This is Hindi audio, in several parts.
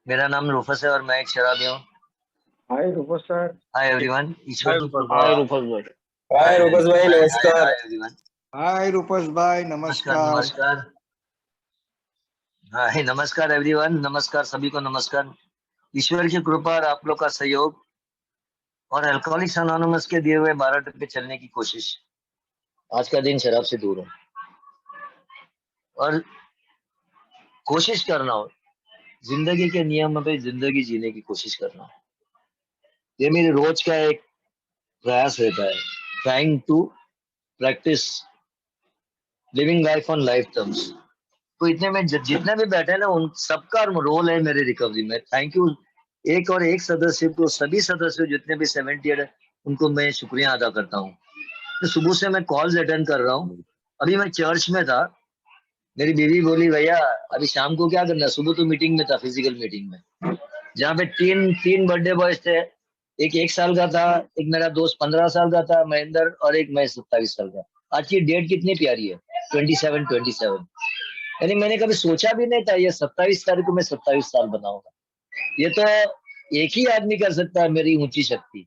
मेरा नाम रूफस है और मैं एक शराबी हूँ। हाय रूपा सर। हाय एवरीवन, ईश्वर हाय की रूपक कृपा। हाय रूपक भाई। हाय हाय रूपस भाई, हाय हाय नमस्कार। Hi everyone. हाय रूपस भाई, नमस्कार नमस्कार। नमस्कार। हाय नमस्कार एवरीवन, नमस्कार सभी को नमस्कार। ईश्वर की कृपा और आप लोग का सहयोग और अल्कोहलिक्स अनोनिमस के दिए हुए 12 ट्रिप पे चलने की कोशिश। आज का दिन शराब से दूर हो और कोशिश करना हो जिंदगी के नियम पे जिंदगी जीने की कोशिश करना हो। ये मेरे रोज का एक प्रयास रहता है। Trying to practise living life on life terms. तो इतने में जितने भी बैठे हैं ना, उन सबका रोल है मेरे रिकवरी में। थैंक यू एक और एक सदस्य को, सभी सदस्य जितने भी 70 है उनको मैं शुक्रिया अदा करता हूँ। तो सुबह से मैं कॉल्स अटेंड कर रहा हूँ। अभी मैं चर्च में था, मेरी बीवी बोली भैया अभी शाम को क्या करना है? सुबह तो मीटिंग में था, फिजिकल मीटिंग में, जहाँ पे तीन तीन बर्थडे बॉयज थे। एक साल का था, एक मेरा दोस्त 15 साल का था महेंद्र, और एक मैं 27 साल का। आज की डेट कितनी प्यारी है, 27। यानी मैंने कभी सोचा भी नहीं था ये 27 तारीख को मैं 27 साल बनाऊंगा। ये तो एक ही आदमी कर सकता है, मेरी ऊंची शक्ति,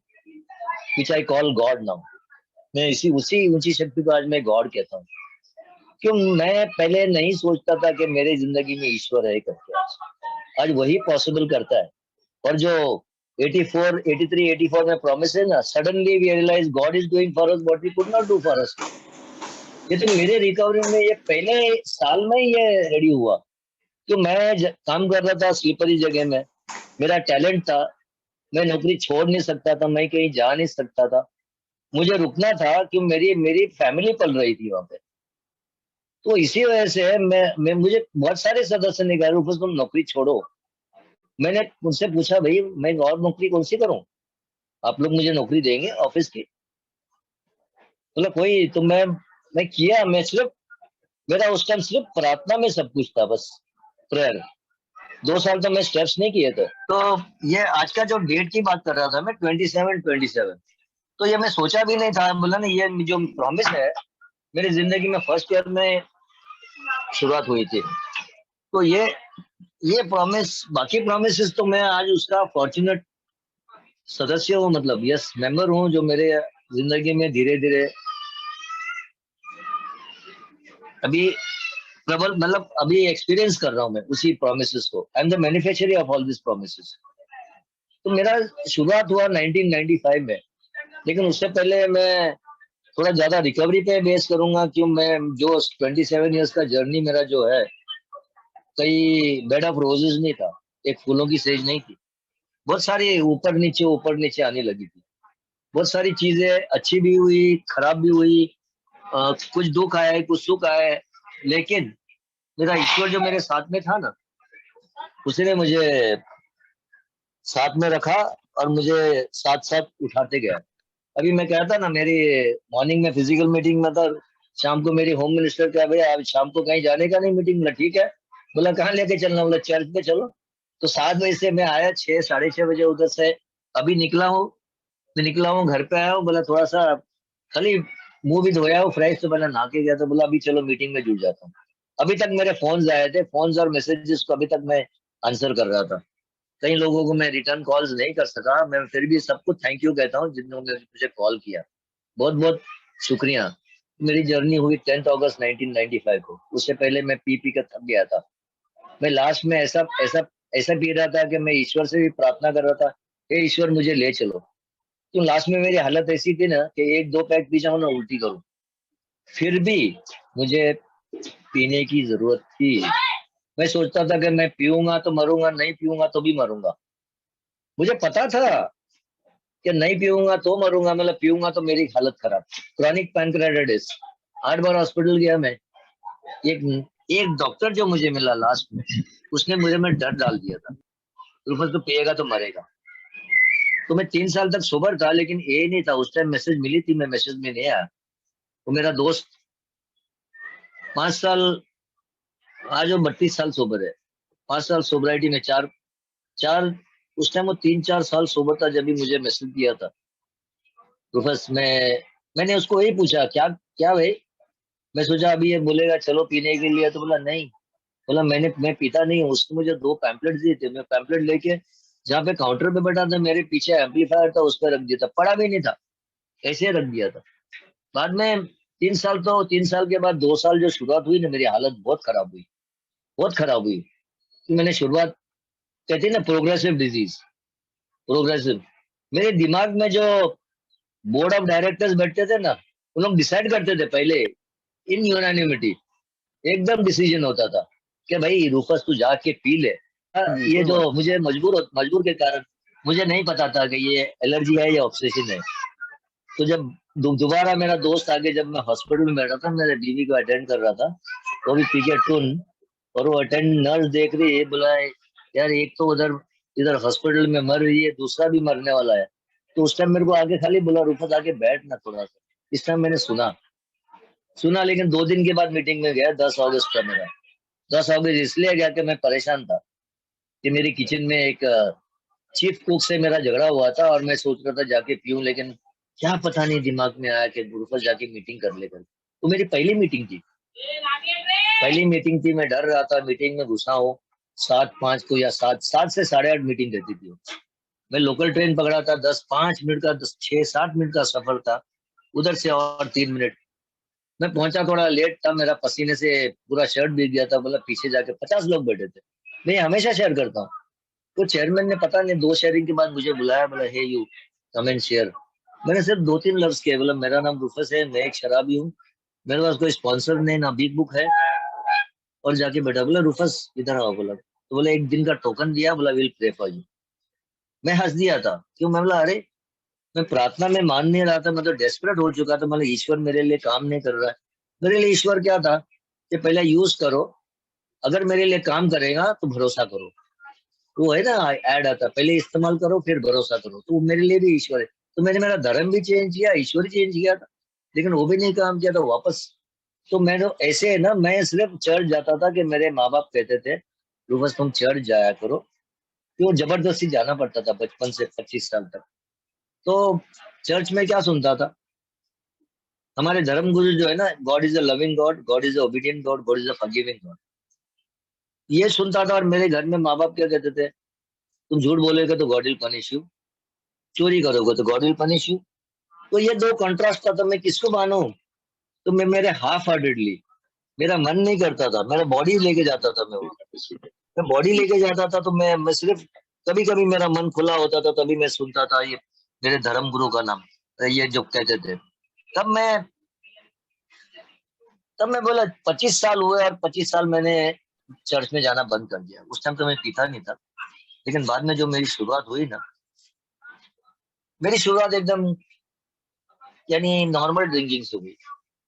विच आई कॉल गॉड नाउ। मैं इसी उसी ऊंची शक्ति को आज मैं गॉड कहता हूँ। क्यों मैं पहले नहीं सोचता था कि मेरे जिंदगी में ईश्वर है करके, आज वही पॉसिबल करता है। और जो 84, 83, 84 में प्रॉमिस है ना, suddenly we realise God is doing for us what we could not do for us. ये तो मेरे रिकवरी में ये पहले साल में ही ये रेडी हुआ। तो मैं काम कर रहा था स्लीपरी जगह में, मेरा टैलेंट था, मैं नौकरी छोड़ नहीं सकता था, मैं कहीं जा नहीं सकता था, मुझे रुकना था कि मेरी मेरी फैमिली पल रही थी वहां पे। तो इसी वजह से मैं मुझे बहुत सारे सदस्य ने कहा रूपस तुम नौकरी छोड़ो। मैंने उनसे पूछा भाई मैं और नौकरी कौन सी करूं, आप लोग मुझे नौकरी देंगे ऑफिस की? बोला कोई तो मैं किया। मैं सिर्फ मेरा उस टाइम सिर्फ प्रार्थना में सब कुछ था, बस प्रेयर। 2 साल तो मैं स्टेप्स नहीं किए थे। तो ये आज का जो डेट की बात कर रहा था मैं, 27/27, तो ये मैं सोचा भी नहीं था। बोला ना ये जो प्रॉमिस है मेरी जिंदगी में फर्स्ट ईयर में शुरुआत हुई थी। तो ये प्रॉमिस, बाकी प्रॉमिसेस तो मैं आज उसका फॉर्चुनेट सदस्य हूँ, मतलब यस मेंबर हूँ, जो मेरे जिंदगी में धीरे धीरे अभी प्रबल, मतलब अभी एक्सपीरियंस कर रहा हूँ मैं उसी प्रोमिसेस को। I am the manufacturer of all this promises. तो मेरा शुरुआत हुआ 1995 में, लेकिन उससे पहले मैं थोड़ा ज्यादा रिकवरी पे बेस करूंगा। क्यों मैं जो 27 इयर्स का जर्नी मेरा जो है, कई बेड ऑफ रोजेस नहीं था, एक फूलों की सेज नहीं थी। बहुत सारी ऊपर नीचे आने लगी थी। बहुत सारी चीजें अच्छी भी हुई, खराब भी हुई, कुछ दुख आए, कुछ सुख आए, लेकिन मेरा ईश्वर जो मेरे साथ में था ना, उसने मुझे साथ में रखा और मुझे साथ साथ उठाते गया। अभी मैं कहता ना, मेरी मॉर्निंग में फिजिकल मीटिंग में था, शाम को मेरी होम मिनिस्टर क्या भैया आज शाम को कहीं जाने का नहीं मीटिंग? बोला ठीक है। बोला कहाँ लेके चलना? बोला चर्च पे चलो। तो 7 बजे से मैं आया, 6 6:30 बजे उधर से अभी निकला हूँ घर पे आया हूँ। बोला थोड़ा सा खाली मुंह भी धोया हूँ, फ्रेश तो बना, नहा के गया। तो बोला अभी चलो मीटिंग में जुड़ जाता हूँ। अभी तक मेरे फोन आए थे, फोन और मैसेजेस को अभी तक मैं आंसर कर रहा था। कई लोगों को मैं रिटर्न कॉल्स नहीं कर सका, मैं फिर भी सबको थैंक यू कहता हूँ जिन्होंने मुझे कॉल किया। बहुत बहुत शुक्रिया। मेरी जर्नी हुई 10 अगस्त 1995 को। उससे पहले मैं पी कर थक गया था। मैं लास्ट में ऐसा ऐसा ऐसा पी रहा था कि मैं ईश्वर से भी प्रार्थना कर रहा था, हे ईश्वर मुझे ले चलो। तो लास्ट में मेरी हालत ऐसी थी ना कि 1 2 पैक पी जाऊं ना उल्टी करूं। फिर भी मुझे पीने की जरूरत थी। मैं सोचता था कि मैं पीऊंगा तो मरूंगा, नहीं पीऊंगा तो भी मरूंगा। मुझे पता था कि नहीं पीऊंगा तो मरूंगा, मतलब पीऊंगा तो मेरी हालत खराब। क्रॉनिक पैनक्रेटाइटिस, 8 बार हॉस्पिटल गया मैं। एक एक डॉक्टर जो मुझे मिला लास्ट में, उसने मुझे में डर डाल दिया था, रूपस तो पिएगा तो मरेगा। तो मैं 3 साल तक सोबर था, लेकिन ये नहीं था उस टाइम। मैसेज मिली थी, मैं मैसेज में नहीं आया। तो मेरा दोस्त 5 साल, आज वो 32 साल सोबर है। 5 साल सोबराइटी में, चार चार उस टाइम वो 3 4 साल सोबर था जब भी मुझे मैसेज दिया था। तो बस मैंने उसको यही पूछा क्या क्या भाई। मैं सोचा अभी ये बोलेगा चलो पीने के लिए, तो बोला नहीं, बोला मैं पीता नहीं हूँ। उसने मुझे 2 पैम्पलेट दिए थे, मैं पैम्पलेट लेके जहाँ पे काउंटर पे बैठा था, मेरे पीछे एम्पलीफायर था, उस पर रख दिया था, पढ़ा भी नहीं था, ऐसे रख दिया था। बाद में 3 साल, तो 3 साल के बाद 2 साल जो शुरुआत हुई ना, मेरी हालत बहुत खराब हुई, बहुत खराब हुई। कि मैंने शुरुआत, कहते हैं ना प्रोग्रेसिव डिजीज, प्रोग्रेसिव, मेरे दिमाग में जो बोर्ड ऑफ डायरेक्टर्स बैठते थे ना, वो लोग डिसाइड करते थे पहले इन यूनानिमिटी, एकदम डिसीजन होता था कि भाई रूफस तू जाके पी ले। जी ये कोई जो बात मुझे मजबूर के कारण मुझे नहीं पता था कि ये एलर्जी है या ऑब्सेशन है। तो जब दोबारा मेरा दोस्त आगे, जब मैं हॉस्पिटल में बैठा था, मेरे बीवी को अटेंड कर रहा था, वो भी पी के टुन, और वो अटेंड नर्स देख रही है, बोला यार एक तो उधर इधर हॉस्पिटल में मर रही है, दूसरा भी मरने वाला है। तो उस टाइम मेरे को आगे खाली बोला रूफत आके बैठ ना थोड़ा सा। इस टाइम मैंने सुना सुना, लेकिन 2 दिन के बाद मीटिंग में गया, 10 अगस्त का मेरा। 10 अगस्त इसलिए गया कि मैं परेशान था कि मेरी किचन में एक चीफ कुक से मेरा झगड़ा हुआ था, और मैं सोच रहा था जाके पीऊं, लेकिन क्या पता नहीं दिमाग में आया कि गुरुफल जाके मीटिंग कर लेकर। तो मेरी पहली मीटिंग थी, मैं डर रहा था, मीटिंग में घुसा हूँ 7:05 को, या 7 से 8:30 मीटिंग रहती थी। मैं लोकल ट्रेन पकड़ा था, 10 5 मिनट का 6 7 मिनट का सफर था, उधर से और 3 मिनट। मैं पहुंचा थोड़ा लेट था, मेरा पसीने से पूरा शर्ट भीग गया था। बोला पीछे जाके 50 लोग बैठे थे, मैं हमेशा शेयर करता हूँ। तो चेयरमैन ने पता नहीं 2 शेयरिंग के बाद मुझे बुलाया, बोला हे यू कम एंड शेयर। मैंने सिर्फ 2 3 लफ्ज किए, बोला मेरा नाम रूफस है, मैं एक शराबी हूँ, मेरे पास कोई स्पॉन्सर नहीं, ना बिग बुक है, और जाके बैठा। बोला रूफस इधर आओ, बोला तो बोला 1 दिन का टोकन दिया, बोला विल प्रे फॉर यू। मैं हंस दिया था, क्यों? मैं बोला अरे, मैं प्रार्थना में मान नहीं रहा था, मैं तो डेस्परेट हो चुका था, मतलब ईश्वर मेरे लिए काम नहीं कर रहा है। मेरे लिए ईश्वर क्या था कि पहले यूज करो, अगर मेरे लिए काम करेगा तो भरोसा करो। वो है ना, ऐड आता, पहले इस्तेमाल करो फिर भरोसा करो, तो वो मेरे लिए भी ईश्वर है। तो मैंने मेरा धर्म भी चेंज किया, ईश्वर चेंज किया था, लेकिन वो भी नहीं काम किया, तो वापस। तो मैं तो ऐसे है ना, मैं सिर्फ चर्च जाता था कि मेरे माँ बाप कहते थे रूबस तुम चर्च जाया करो, कि वो जबरदस्ती जाना पड़ता था बचपन से 25 साल तक। तो चर्च में क्या सुनता था, हमारे धर्म गुरु जो है ना, God is a loving God, God is a obedient God, God is a forgiving God, ये सुनता था। और मेरे घर में माँ बाप क्या कहते थे, तुम झूठ बोलोगे तो गॉड विल पनिश यू, चोरी करोगे तो गॉड विल पनिश यू। तो ये 2 कंट्रास्ट था, तो मैं किसको मानूं? तो मैं मेरे हाफ हार्टेडली, मेरा मन नहीं करता था, मेरा बॉडी लेके जाता था, मैं बॉडी लेके जाता था। तो मैं सिर्फ कभी कभी मेरा मन खुला होता था, तभी मैं सुनता था ये मेरे धर्म गुरु का नाम, ये जो कहते थे। तब मैं तब मैं बोला 25 साल हुए, और 25 साल मैंने चर्च में जाना बंद कर दिया। उस टाइम तो मैं पीता नहीं था, लेकिन बाद में जो मेरी शुरुआत हुई ना, मेरी शुरुआत एकदम यानी नॉर्मल ड्रिंकिंग से हुई।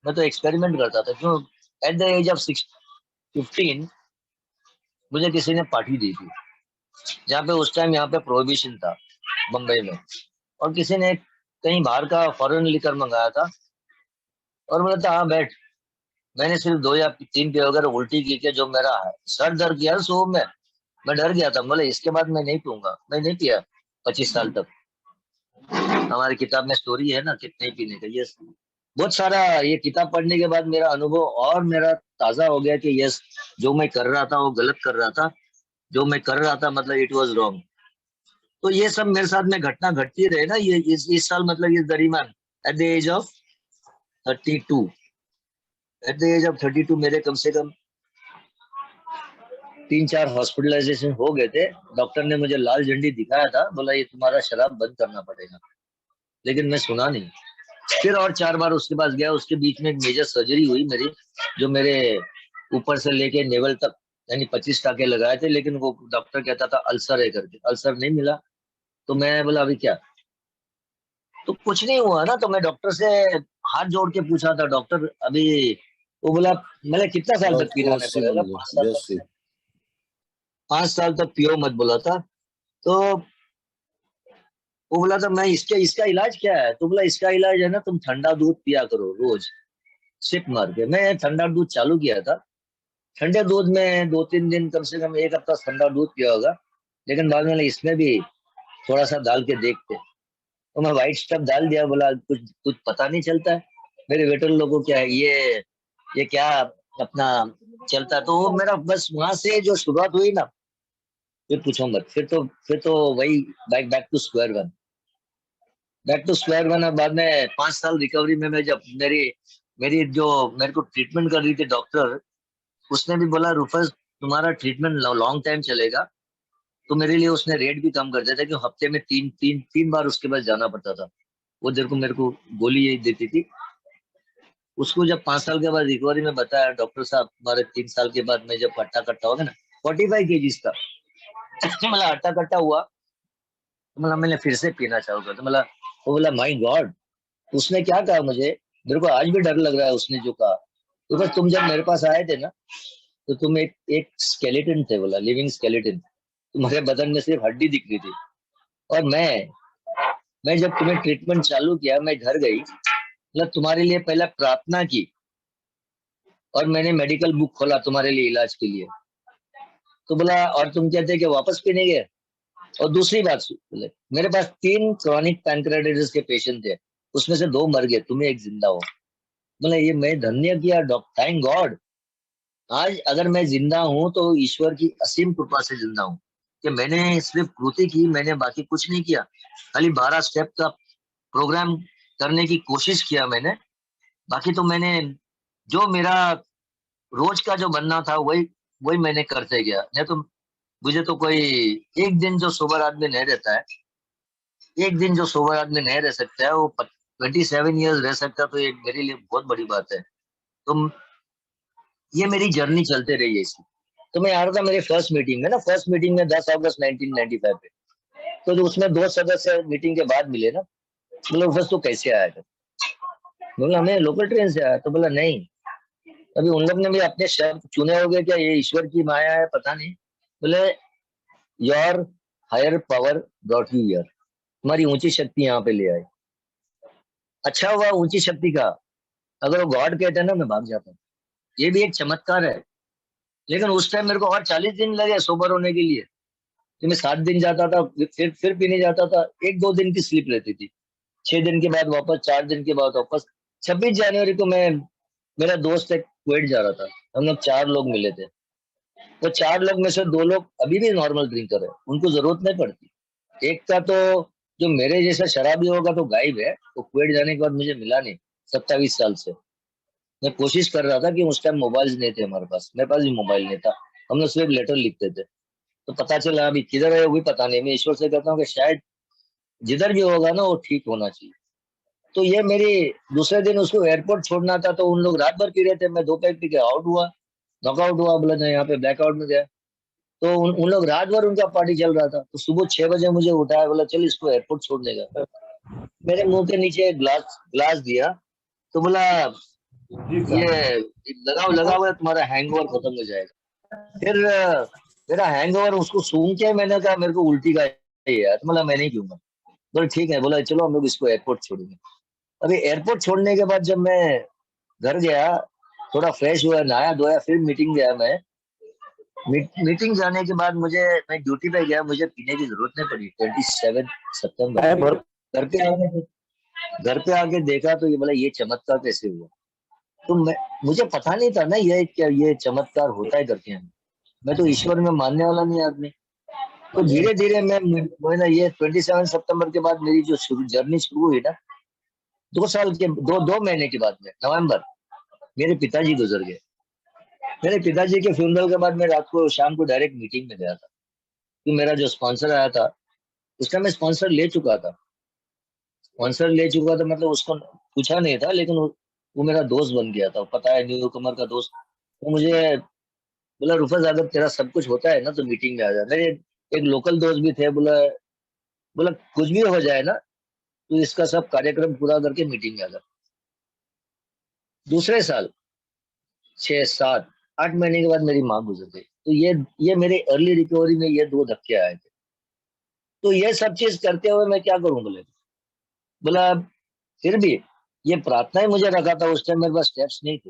मैं तो एक्सपेरिमेंट करता था, क्यों? एट द एज ऑफ 15 मुझे किसी ने पार्टी दी थी, जहाँ पे उस टाइम यहाँ पे प्रोहिबिशन था बम्बई में, और किसी ने कहीं बाहर का फॉरेन लिकर मंगाया था, और बोला था हाँ बैठ। मैंने सिर्फ 2 या 3 पे अगर उल्टी की के जो मेरा सर दर्द किया सुबह में, मैं डर गया था। बोले इसके बाद मैं नहीं पीऊंगा, मैं नहीं पिया 25 साल तक। हमारी किताब में स्टोरी है ना कितने पीने का, ये बहुत सारा। ये किताब पढ़ने के बाद मेरा अनुभव और मेरा ताजा हो गया कि यस, जो मैं कर रहा था वो गलत कर रहा था, जो मैं कर रहा था मतलब इट वाज रॉन्ग। तो ये सब मेरे साथ में घटना घटती रहे ना, ये इस साल मतलब ये दरीमान at the age of 32, at the age of 32 मेरे कम से कम 3 4 हॉस्पिटलाइजेशन हो गए थे। डॉक्टर ने मुझे लाल झंडी दिखाया था, बोला ये तुम्हारा शराब बंद करना पड़ेगा, लेकिन मैं सुना नहीं। फिर और 4 बार उसके पास गया, उसके बीच में एक मेजर सर्जरी हुई मेरी, जो मेरे ऊपर से लेके नेवल तक यानी 25 टाके लगाए थे, लेकिन वो डॉक्टर कहता था अल्सर है करके, अल्सर नहीं मिला। तो मैं बोला अभी क्या, तो कुछ नहीं हुआ ना। तो मैं डॉक्टर से हाथ जोड़ के पूछा था, डॉक्टर अभी, वो बोला मैंने कितना साल तक आपको पिलाने 80 पड़ेगा? बन गए 5 साल तक, 82। 5 साल तक पियो मत बोला था। तो वो बोला था मैं इसके इसका इलाज क्या है? तो बोला इसका इलाज है ना, तुम ठंडा दूध पिया करो रोज, सिप मार के। मैं ठंडा दूध चालू किया था, ठंडे दूध में 2 3 दिन कम से कम 1 हफ्ता ठंडा दूध पिया होगा, लेकिन बाद में इसमें भी थोड़ा सा डाल के देखते। तो मैं व्हाइट स्टफ डाल दिया, बोला कुछ कुछ पता नहीं चलता है। मेरे वेटर लोगों को क्या है ये क्या अपना चलता। तो वो मेरा बस वहां से जो शुरुआत हुई ना, फिर पूछो मत, फिर तो वही back to square one. Back to square one. और बाद में 5 साल रिकवरी में मैं जब मेरी मेरी जो मेरे को ट्रीटमेंट कर रही थी डॉक्टर, उसने भी बोला रूफस तुम्हारा ट्रीटमेंट लॉन्ग टाइम चलेगा। तो मेरे लिए उसने रेट भी कम कर दिया था कि हफ्ते में तीन तीन तीन बार उसके पास जाना पड़ता था। वो देर को मेरे को गोली यही देती थी। उसको जब 5 साल के बाद रिकवरी में बताया डॉक्टर साहब तुम्हारे 3 साल के बाद में जब हट्टा कट्टा होगा ना, 45 kg का मतलब हट्टा कट्टा हुआ, तो मतलब मैंने फिर से पीना चालू कर, तो मतलब वो बोला माई गॉड। उसने क्या कहा मुझे, मेरे को आज भी डर लग रहा है उसने जो कहा। तो बस तुम जब मेरे पास आए थे ना, तो तुम एक स्केलेटन थे, बोला लिविंग स्केलेटन। तुम्हारे बदन में सिर्फ हड्डी दिख रही थी। और मैं जब तुम्हें ट्रीटमेंट चालू किया, मैं घर गई, मतलब तुम्हारे लिए पहले प्रार्थना की, और मैंने मेडिकल बुक खोला तुम्हारे लिए इलाज के लिए। तो बोला और तुम कहते कि वापस पीने गए। और दूसरी बात बोले, मेरे पास 3 क्रॉनिक पैंक्रेटाइटिस के पेशेंट थे, उसमें से 2 मर गए, तुम्हें एक जिंदा हो। बोले ये मैं धन्य किया डॉक्टर, थैंक गॉड। आज अगर मैं जिंदा हूं तो ईश्वर की असीम कृपा से जिंदा हूं, कि मैंने सिर्फ कृति की, मैंने बाकी कुछ नहीं किया। खाली 12 स्टेप का प्रोग्राम करने की कोशिश किया मैंने। बाकी तो मैंने जो मेरा रोज का जो बनना था वही वही मैंने करते गया। नहीं तो मुझे तो कोई एक दिन जो सोबर आदमी नहीं रहता है, एक दिन जो सोबर आदमी नहीं रह सकता है, वो 27 ईयर्स रह सकता, तो ये मेरे लिए बहुत बड़ी बात है। तो ये मेरी जर्नी चलते रही है इसकी। तो मैं आ रहा था मेरी फर्स्ट मीटिंग में ना, फर्स्ट मीटिंग में 10 अगस्त 1995 पे। तो जो उसमें 2 सदस्य मीटिंग के बाद मिले ना, बोले बस तो कैसे आया था। बोला मैं लोकल ट्रेन से आया। तो बोला नहीं, अभी उन लोग ने भी अपने शब्द चुने होंगे, क्या ये ईश्वर की माया है पता नहीं। बोले your higher power brought you here, तुम्हारी ऊंची शक्ति यहाँ पे ले आई। अच्छा हुआ ऊंची शक्ति का, अगर वो गॉड कहते ना मैं भाग जाता। ये भी एक चमत्कार है। लेकिन उस टाइम मेरे को और 40 दिन लगे सोबर होने के लिए। तो मैं 7 दिन जाता था, फिर पीने जाता था, 1-2 दिन की स्लिप रहती थी। 6 दिन के बाद वापस, 4 दिन के बाद वापस। 26 जनवरी को मैं, मेरा दोस्त एक कुवैत जा रहा था, हम लोग 4 लोग मिले थे। वो 4 लोग में से 2 लोग अभी भी नॉर्मल ड्रिंकर है, उनको जरूरत नहीं पड़ती। एक का तो जो मेरे जैसा शराबी होगा तो गायब है, वो कुवैत जाने के बाद मुझे मिला नहीं 27 साल से। मैं कोशिश कर रहा था कि उस टाइम मोबाइल नहीं थे हमारे पास, मेरे पास भी मोबाइल नहीं था। हम लोग सिर्फ लेटर लिखते थे। तो पता चला अभी किधर है वो भी पता नहीं। मैं ईश्वर से कहता हूँ कि शायद जिधर भी होगा ना वो ठीक होना चाहिए। तो ये मेरी दूसरे दिन उसको एयरपोर्ट छोड़ना था, तो उन लोग रात भर पी रहे थे, मैं 2 पैक पी के आउट हुआ, नॉकआउट हुआ, बोला नहीं यहाँ पे ब्लैकआउट में गया। तो उन लोग रात भर उनका पार्टी चल रहा था, तो सुबह 6 बजे मुझे उठाया, बोला चल इसको एयरपोर्ट छोड़ने का। मेरे मुंह के नीचे एक ग्लास ग्लास दिया, तो बोला जी ये साहब। लगाओ लगाओ, तुम्हारा हैंगओवर खत्म हो जाएगा। फिर मेरा हैंगओवर उसको सूंघ के मैंने कहा मेरे को उल्टी का है यार, तो बोला मैं नहीं पीऊंगा। बोला ठीक है, बोला चलो हम लोग इसको एयरपोर्ट छोड़ेंगे। अभी एयरपोर्ट छोड़ने के बाद जब मैं घर गया, थोड़ा फ्रेश हुआ, नहाया धोया, फिर मीटिंग गया मैं। मीटिंग जाने के बाद मैं ड्यूटी पे गया, मुझे पीने की जरूरत नहीं पड़ी 27 सितंबर। है भर घर पे आके घर पे आके देखा तो ये बोला ये चमत्कार कैसे हुआ। तो मुझे पता नहीं था ना ये क्या, ये चमत्कार होता है करके। मैं तो ईश्वर में मानने वाला नहीं आदमी। तो धीरे धीरे मैं ना, ये 27 सितंबर के बाद मेरी जो जर्नी शुरू हुई ना, 2 साल के 2 महीने के बाद में नवंबर, मेरे पिताजी गुजर गए। मेरे पिताजी के फ्यूनरल के बाद मैं रात को शाम को डायरेक्ट मीटिंग में गया था, कि मेरा जो स्पॉन्सर आया था, उसका मैं स्पॉन्सर ले चुका था। स्पॉन्सर ले चुका था मतलब उसको पूछा नहीं था, लेकिन वो मेरा दोस्त बन गया था, पता है न्यू कमर का दोस्त। तो मुझे बोला रूफस अगर तेरा सब कुछ होता है ना तो मीटिंग में आ जा। मेरे एक लोकल दोस्त भी थे, बोला बोला कुछ भी हो जाए ना तो इसका सब कार्यक्रम पूरा करके मीटिंग में आ जा। दूसरे साल 6, 7, 8 महीने के बाद मेरी माँ गुजर गई। तो ये मेरे अर्ली रिकवरी में ये 2 धक्के आए थे। तो ये सब चीज करते हुए मैं क्या करूं, बोले बोला फिर भी ये प्रार्थना ही मुझे रखा था। उस टाइम मेरे पास स्टेप्स नहीं थे।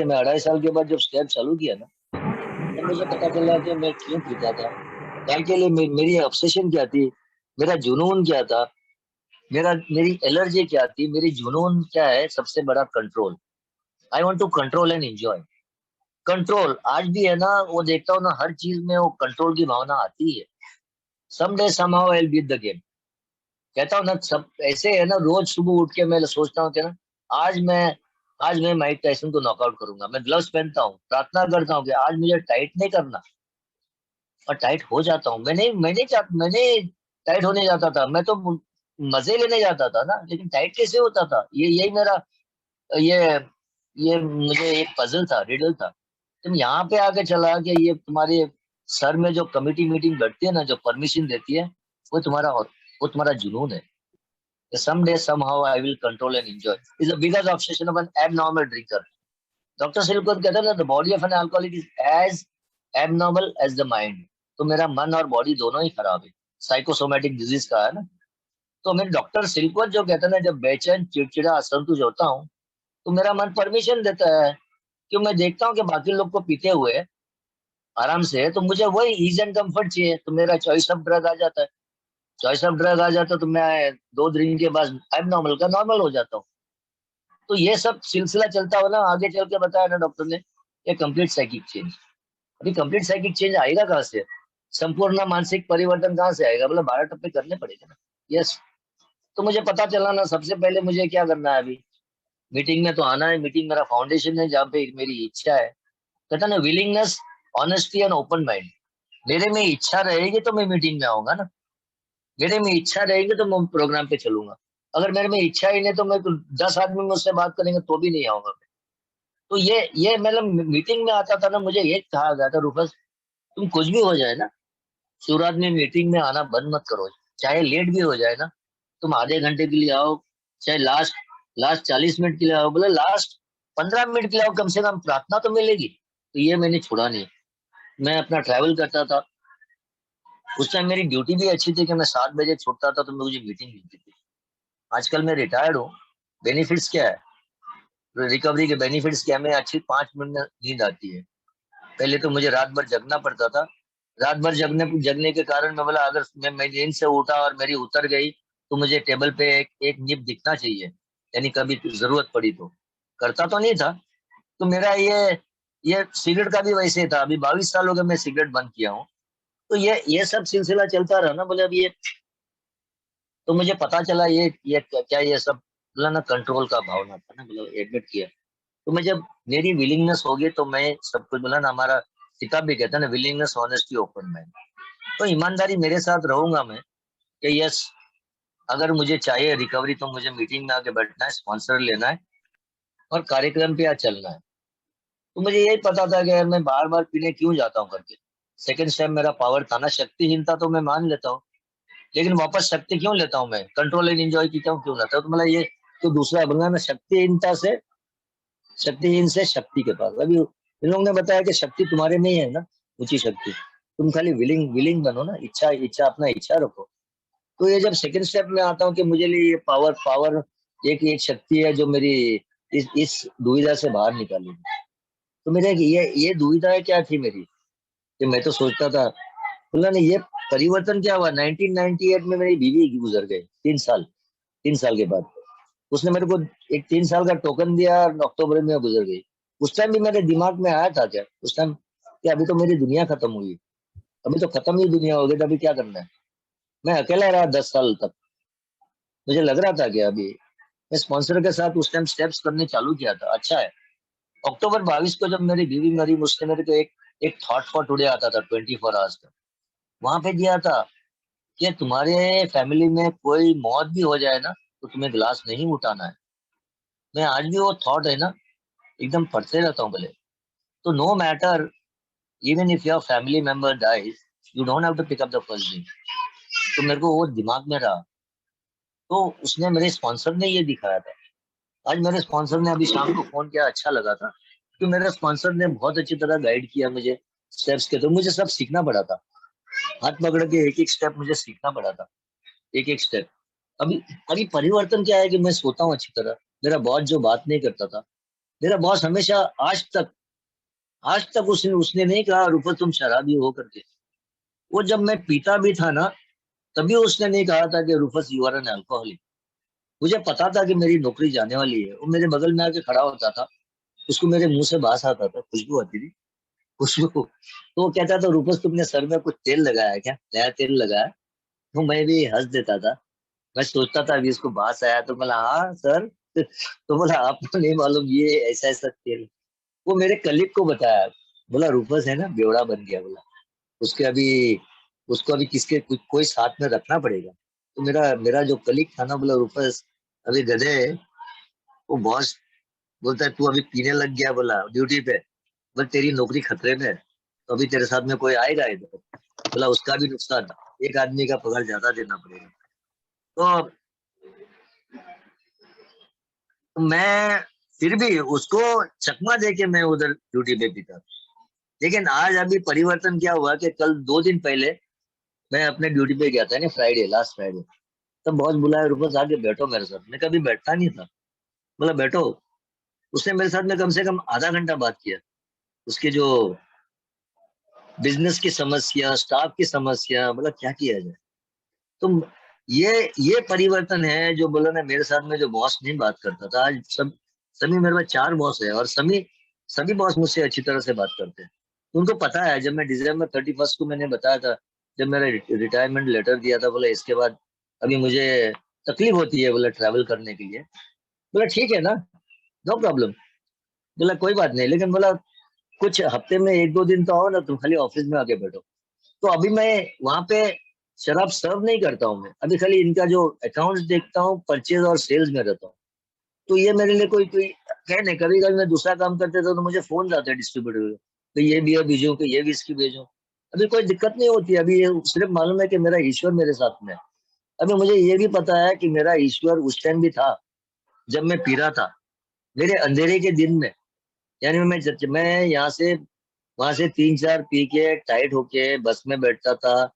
मैं 2.5 साल के बाद जब स्टेप चालू किया ना, तब मुझे पता चला कि मैं क्यों पीता था, क्या के लिए, मेरी ऑब्सेशन क्या थी, मेरा जुनून क्या था, मेरी एलर्जी क्या थी। मेरी जुनून क्या है, सबसे बड़ा control. I want to control and enjoy. Control आज भी है ना, वो देखता हूँ ना, हर चीज में वो कंट्रोल की भावना आती है। Someday somehow I beat the game. कहता हूँ ना, सब ऐसे है ना, रोज सुबह उठ के मैं सोचता हूँ कि ना, आज मैं आज मैं माइक टाइसन को नॉकआउट करूंगा। मैं ग्लव्स पहनता हूँ, प्रार्थना करता हूँ कि आज मुझे टाइट नहीं करना, और टाइट हो जाता हूँ। मैंने टाइट होने जाता था, मैं तो मजे लेने जाता था ना, लेकिन टाइट कैसे होता था, ये यही मेरा ये ये मुझे एक पजल था, रिडल था। तुम यहाँ पे आके चला कि ये तुम्हारे सर में जो कमिटी मीटिंग बैठती है ना, जो परमिशन देती है, वो तुम्हारा जुनून है। Someday somehow I will control and enjoy is the biggest obsession of an abnormal drinker. Doctor Silkworth कहते हैं ना, the body of an alcoholic is as abnormal as the mind. तो मेरा मन और बॉडी दोनों ही खराब है, साइकोसोमेटिक डिजीज का है ना। तो मेरे डॉक्टर सिलकुर जो कहते हैं ना, जब बेचैन चिड़चिड़ा असंतुष्ट होता हूँ, तो मेरा मन परमिशन देता है कि मैं देखता हूँ कि बाकी लोग को पीते हुए आराम से, तो मुझे वही ईज एंड कंफर्ट चाहिए, तो मेरा चॉइस ऑफ ड्रग आ जाता है। चॉइस ऑफ ड्रग आ जाता है तो मैं 2 दिन के बाद एबनॉर्मल का नॉर्मल हो जाता हूँ। तो ये सब सिलसिला चलता हुआ ना, आगे चल के बताया ना डॉक्टर ने, ये कंप्लीट साइकिक चेंज। अभी कंप्लीट साइकिक चेंज आएगा कहाँ से? संपूर्ण मानसिक परिवर्तन कहाँ से आएगा? मतलब 12 टप्पे करने पड़ेगा ना। यस। तो मुझे पता चला ना, सबसे पहले मुझे क्या करना है अभी, मीटिंग में तो आना है। मीटिंग मेरा फाउंडेशन है, जहाँ पे मेरी इच्छा है। कहता ना, willingness, honesty and open mind. मेरे में इच्छा रहेगी तो मैं मीटिंग में आऊंगा ना, मेरे में इच्छा रहेगी तो मैं प्रोग्राम पे चलूंगा। अगर मेरे में इच्छा ही नहीं तो मैं 10 आदमी मुझसे बात करेंगे तो भी नहीं आऊंगा। तो ये मतलब मीटिंग में आता था ना, मुझे ये कहा गया था, रूपस तुम कुछ भी हो जाए ना, शुरुआत में मीटिंग में आना बंद मत करो। चाहे लेट भी हो जाए ना, तुम आधे घंटे के लिए आओ, चाहे लास्ट लास्ट 40 मिनट के लिए आओ, बोले लास्ट 15 मिनट के लिए आओ, कम से कम प्रार्थना तो मिलेगी। तो ये मैंने छोड़ा नहीं। मैं अपना ट्रैवल करता था, उस टाइम मेरी ड्यूटी भी अच्छी थी कि मैं 7 बजे छूटता था तो मुझे मीटिंग मिलती थी। आजकल मैं रिटायर्ड हूँ। बेनिफिट्स क्या है, रिकवरी के बेनिफिट्स क्या है? मैं अच्छी 5 मिनट में नींद आती है। पहले तो मुझे रात भर जगना पड़ता था। रात भर जगने जगने के कारण मैं बोला, अगर मैं नींद से उठा और मेरी उतर गई, तो मुझे टेबल पे एक निप दिखना चाहिए, यानी कभी जरूरत पड़ी तो। करता तो नहीं था। तो मेरा ये सिगरेट का भी वैसे था। अभी 22 साल हो गए मैं सिगरेट बंद किया हूँ। तो ये सब सिलसिला चलता रहा ना, बोले अब ये, तो मुझे पता चला ये क्या ये सब, बोला ना, कंट्रोल का भावना था ना, मतलब एडमिट किया। तो मैं जब मेरी विलिंगनेस होगी तो मैं सब कुछ, बोला ना, हमारा किताब भी कहता है ना, विलिंगनेस, ऑनेस्टी, ओपन माइंड। तो ईमानदारी मेरे साथ रहूंगा मैं कि यस, अगर मुझे चाहिए रिकवरी तो मुझे मीटिंग में आके बैठना है, स्पॉन्सर लेना है और कार्यक्रम पे आज चलना है। तो मुझे यही पता था कि यार मैं बार बार पीने क्यों जाता हूँ करके। सेकंड स्टेप मेरा पावर था ना, शक्तिहीनता तो मैं मान लेता हूँ, लेकिन वापस शक्ति क्यों लेता हूँ मैं, कंट्रोल एंड एंजॉय की क्यों लेता हूँ? तो मतलब ये तो दूसरा बंगा ना, शक्तिहीन से शक्ति के पास। अभी इन लोगों ने बताया कि शक्ति तुम्हारे में ही है ना, ऊंची शक्ति। तुम खाली विलिंग विलिंग बनो ना, इच्छा इच्छा अपना इच्छा रखो। तो ये जब सेकंड स्टेप में आता हूँ कि मुझे लिए ये पावर पावर एक एक शक्ति है जो मेरी इस दुविधा से बाहर निकालेगी। तो मेरे ये दुविधा क्या थी मेरी, कि मैं तो सोचता था, बोला नहीं, ये परिवर्तन क्या हुआ, 1998 में मेरी बीवी गुजर गई, 3 साल, 3 साल के बाद। उसने मेरे को एक 3 साल का टोकन दिया और अक्टूबर में गुजर गई। उस टाइम भी मेरे दिमाग में आया था क्या उस टाइम, कि अभी तो मेरी दुनिया खत्म हुई, अभी तो खत्म ही दुनिया हो गई, तो अभी क्या करना है? मैं अकेला रहा 10 साल तक। मुझे लग रहा था कि अभी मैं स्पॉन्सर के साथ उस टाइम स्टेप्स करने चालू किया था। अच्छा है, अक्टूबर 22 को जब मेरी बीवी मरी, उसने मेरे को एक एक थॉट फॉर टुडे आता था 24 आवर्स का, वहां पे दिया था कि तुम्हारे फैमिली में कोई मौत भी हो जाए ना, तो तुम्हें गिलास नहीं उठाना है। मैं आज भी वो थॉट है ना, एकदम पढ़ते रहता हूँ भले। तो no matter, even if your family member dies, you don't have to pick up the first drink. तो मेरे को वो दिमाग में रहा। तो उसने, मेरे स्पॉन्सर ने ये दिखाया था। आज मेरे स्पॉन्सर ने अभी शाम को फोन किया, अच्छा लगा था, कि मेरे स्पॉन्सर ने बहुत अच्छी तरह गाइड किया मुझे स्टेप्स के। तो मुझे सब सीखना पड़ा था, हाथ पकड़ के एक एक स्टेप मुझे सीखना पड़ा था, एक एक स्टेप। अभी अभी परिवर्तन क्या है कि मैं सोता हूँ अच्छी तरह। मेरा बॉस जो बात नहीं करता था, मेरा बॉस हमेशा, आज तक उसने उसने नहीं कहा रूपा तुम शराबी हो करके। वो जब मैं पीता भी था ना, तभी उसने नहीं कहा था कि Rufus you are an alcoholic. मुझे पता था कि मेरी नौकरी जाने वाली है, वो मेरे बगल में आके खड़ा होता था, उसको मेरे मुंह से बास आता था, खुशबू आती थी, खुशबू। तो वो कहता था, रूपस तुमने सर में कुछ तेल लगाया है क्या, नया तेल लगाया? तो मैं भी हंस देता था। मैं सोचता था अभी इसको बास आया, तो बोला हाँ सर। तो बोला आपको नहीं मालूम ये ऐसा ऐसा तेल? वो मेरे कलीग को बताया। बोला रूपस है ना बेवड़ा बन गया, बोला उसके अभी उसको अभी किसके कोई साथ में रखना पड़ेगा। तो मेरा मेरा जो कलीग था ना, बोला रूपस अभी गधे, वो बॉस बोलता है तू अभी पीने लग गया, बोला ड्यूटी पे, बोल तेरी नौकरी खतरे में है, तो अभी तेरे साथ में कोई आएगा इधर, बोला उसका भी नुकसान, एक आदमी का पगार ज्यादा देना पड़ेगा। तो मैं फिर भी उसको चकमा दे के मैं उधर ड्यूटी पे भी था। लेकिन आज अभी परिवर्तन क्या हुआ कि कल 2 दिन पहले मैं अपने ड्यूटी पे गया था ना, फ्राइडे, लास्ट फ्राइडे। तब बॉस बुलाया, रूपस आके बैठो मेरे साथ। मैं कभी बैठता नहीं था, बोला बैठो। उसने मेरे साथ में कम से कम आधा घंटा बात किया, उसकी जो बिजनेस की समस्या, स्टाफ की समस्या, बोला क्या किया जाए। तो ये परिवर्तन है जो बोला ना, मेरे साथ में जो बॉस नहीं बात करता था, आज सभी मेरे पास 4 बॉस है, और सभी सभी बॉस मुझसे अच्छी तरह से बात करते हैं। उनको पता है, जब मैं दिसंबर 31 को मैंने बताया था, जब मेरा रिटायरमेंट लेटर दिया था, बोला इसके बाद अभी मुझे तकलीफ होती है, बोला ट्रैवल करने के लिए। बोला ठीक है ना, नो प्रॉब्लम। बोला कोई बात नहीं, लेकिन बोला कुछ हफ्ते में 1-2 दिन तो आओ ना, तुम खाली ऑफिस में आके बैठो। तो अभी मैं वहां पे शराब सर्व नहीं करता हूँ, मैं अभी खाली इनका जो अकाउंट्स देखता हूँ, परचेज और सेल्स में रहता हूँ। तो ये मेरे लिए कोई कोई कह नहीं, कभी कभी मैं दूसरा काम करते थे तो मुझे फोन जाते हैं डिस्ट्रीब्यूटर के, तो ये बियर भेजो, कि ये विस्की भेजो। अभी कोई दिक्कत नहीं होती, अभी ये सिर्फ मालूम है कि मेरा ईश्वर मेरे साथ में है। अभी मुझे ये भी पता है कि मेरा ईश्वर उस टाइम भी था जब मैं पी रहा था, मेरे अंधेरे के दिन में। यानी मैं यहाँ से वहां से 3-4 पी के टाइट होके बस में बैठता था,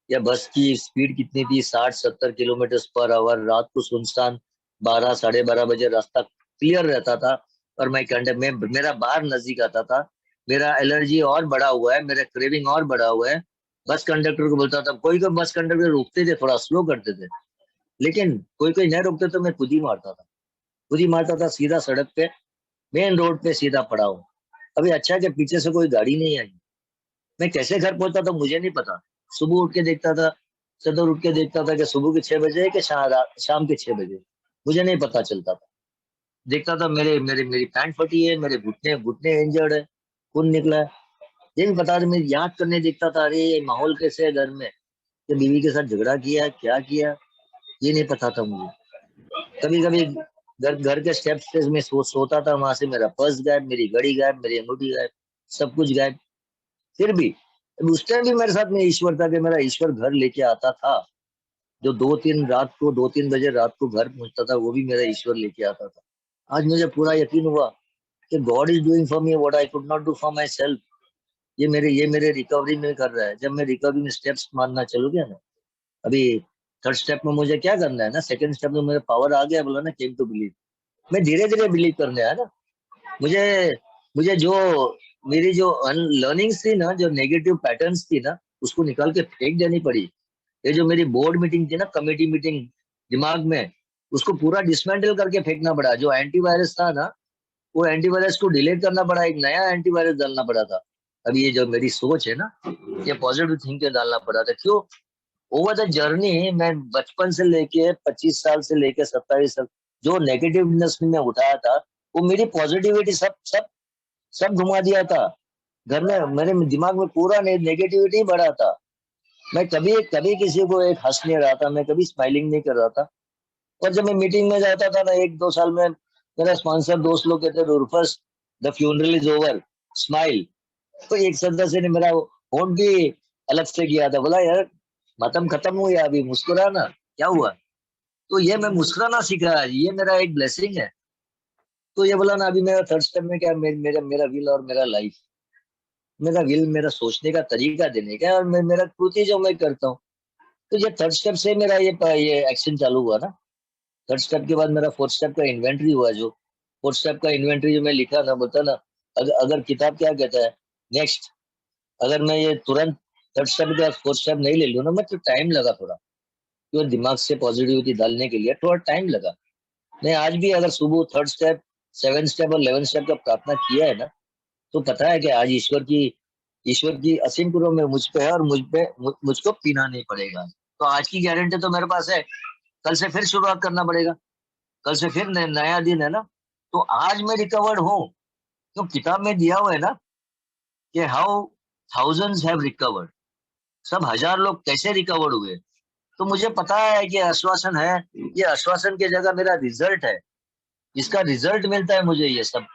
या बस की स्पीड कितनी थी, 60-70 किलोमीटर पर आवर, रात को सुनसान, 12-12:30 बजे रास्ता क्लियर रहता था, और मैं कंडे में मेरा बाहर नजदीक आता था, मेरा एलर्जी और बढ़ा हुआ है, मेरा क्रेविंग और बढ़ा हुआ है। बस कंडक्टर को बोलता था, कोई कोई बस कंडक्टर रोकते थे, थोड़ा स्लो करते थे, लेकिन कोई कोई नहीं रोकते, तो मैं खुद ही मारता था सीधा सड़क पे, मेन रोड पे सीधा पड़ा हूँ। अभी अच्छा है कि पीछे से कोई गाड़ी नहीं आई। मैं कैसे घर पहुंचता था मुझे नहीं पता। सुबह उठ के देखता था, सदर उठ के देखता था कि सुबह के 6 बजे है कि शाम के 6 बजे, मुझे नहीं पता चलता था। देखता था मेरे मेरे मेरी पैंट फटी है, मेरे घुटने घुटने इंजर्ड है, खून निकला है। ये भी पता था, मैं याद करने देखता था, अरे ये माहौल कैसे है घर में, कि बीवी के साथ झगड़ा किया, क्या किया, ये नहीं पता था मुझे। कभी कभी घर घर के स्टेप्स पे मैं सोता था, वहां से मेरा पर्स गायब, मेरी घड़ी गायब, मेरी अंगूठी गायब, सब कुछ गायब। फिर भी उस टाइम भी मेरे साथ में ईश्वर था, कि मेरा ईश्वर घर लेके आता था। जो 2-3 बजे रात को घर पहुंचता था, वो भी मेरा ईश्वर लेके आता था। आज मुझे पूरा यकीन हुआ कि God is doing for me what I could not do for my self. ये मेरे रिकवरी में कर रहा है। जब मैं रिकवरी में स्टेप्स मारना चलू गया ना, अभी थर्ड स्टेप में मुझे क्या करना है ना, सेकंड स्टेप में मेरे पावर आ गया, बोला ना केम टू बिलीव। मैं धीरे धीरे बिलीव करने आया ना। मुझे मुझे जो मेरी जो लर्निंग्स थी ना, जो नेगेटिव पैटर्न्स थी ना, उसको निकाल के फेंक देनी पड़ी। ये जो मेरी बोर्ड मीटिंग थी ना, कमेटी मीटिंग दिमाग में, उसको पूरा डिसमेंटल करके फेंकना पड़ा। जो एंटीवायरस था ना, वो एंटीवायरस को डिलीट करना पड़ा, एक नया एंटीवायरस डालना पड़ा था। अब ये जो मेरी सोच है ना, ये पॉजिटिव थिंकिंग डालना पड़ा था। क्यों? ओवर द जर्नी, मैं बचपन से लेके 25 साल से लेके 27 साल, जो नेगेटिवनेस में उठाया था, वो मेरी पॉजिटिविटी सब सब सब घुमा दिया था। घर में मेरे दिमाग में पूरा नेगेटिविटी भरा था। मैं कभी कभी किसी को एक हंस नहीं रहा था, मैं कभी स्माइलिंग नहीं कर रहा था। और जब मैं मीटिंग में जाता था ना, 1-2 साल में, मेरा स्पॉन्सर दोस्त लोग कहते थे, Rufus the funeral is over, smile. तो एक सदस्य ने मेरा होंठ भी अलग से किया था, बोला यार मातम खत्म हुई है, अभी मुस्कुरा ना, क्या हुआ? तो ये मैं मुस्कुराना सीखा है, ये मेरा एक ब्लेसिंग है। तो ये बोला ना, अभी मेरा थर्ड स्टेप में क्या, मेरा मेरा विल और मेरा लाइफ, मेरा विल मेरा सोचने का तरीका देने का है, और मेरा कृति जो मैं करता हूँ। तो ये थर्ड स्टेप से मेरा ये एक्शन चालू हुआ ना। थर्ड स्टेप के बाद मेरा फोर्थ स्टेप का इन्वेंट्री हुआ। जो फोर्थ स्टेप का इन्वेंट्री जो मैं लिखा ना, बोलता ना, अगर किताब क्या कहता है, नेक्स्ट, अगर मैं ये तुरंत थर्ड स्टेप के बाद फोर्थ स्टेप नहीं ले लूँ ना, मैं तो टाइम लगा थोड़ा, क्यों दिमाग से पॉजिटिविटी डालने के लिए थोड़ा टाइम लगा। मैं आज भी अगर सुबह थर्ड स्टेप 7 स्टेप और 11 स्टेप का प्रार्थना किया है ना, तो पता है कि आज ईश्वर की असीम करुणा में मुझ पे है और मुझको पीना नहीं पड़ेगा। तो आज की गारंटी तो मेरे पास है, कल से फिर शुरुआत करना पड़ेगा, कल से फिर नया दिन है ना। तो आज मैं रिकवर्ड हूँ, तो किताब में दिया हुआ है ना कि हाउ थाउजेंड्स हैव रिकवर्ड, सब हजार लोग कैसे रिकवर्ड हुए। तो मुझे पता है कि आश्वासन है, ये आश्वासन की जगह मेरा रिजल्ट है, इसका रिजल्ट मिलता है मुझे। ये सब,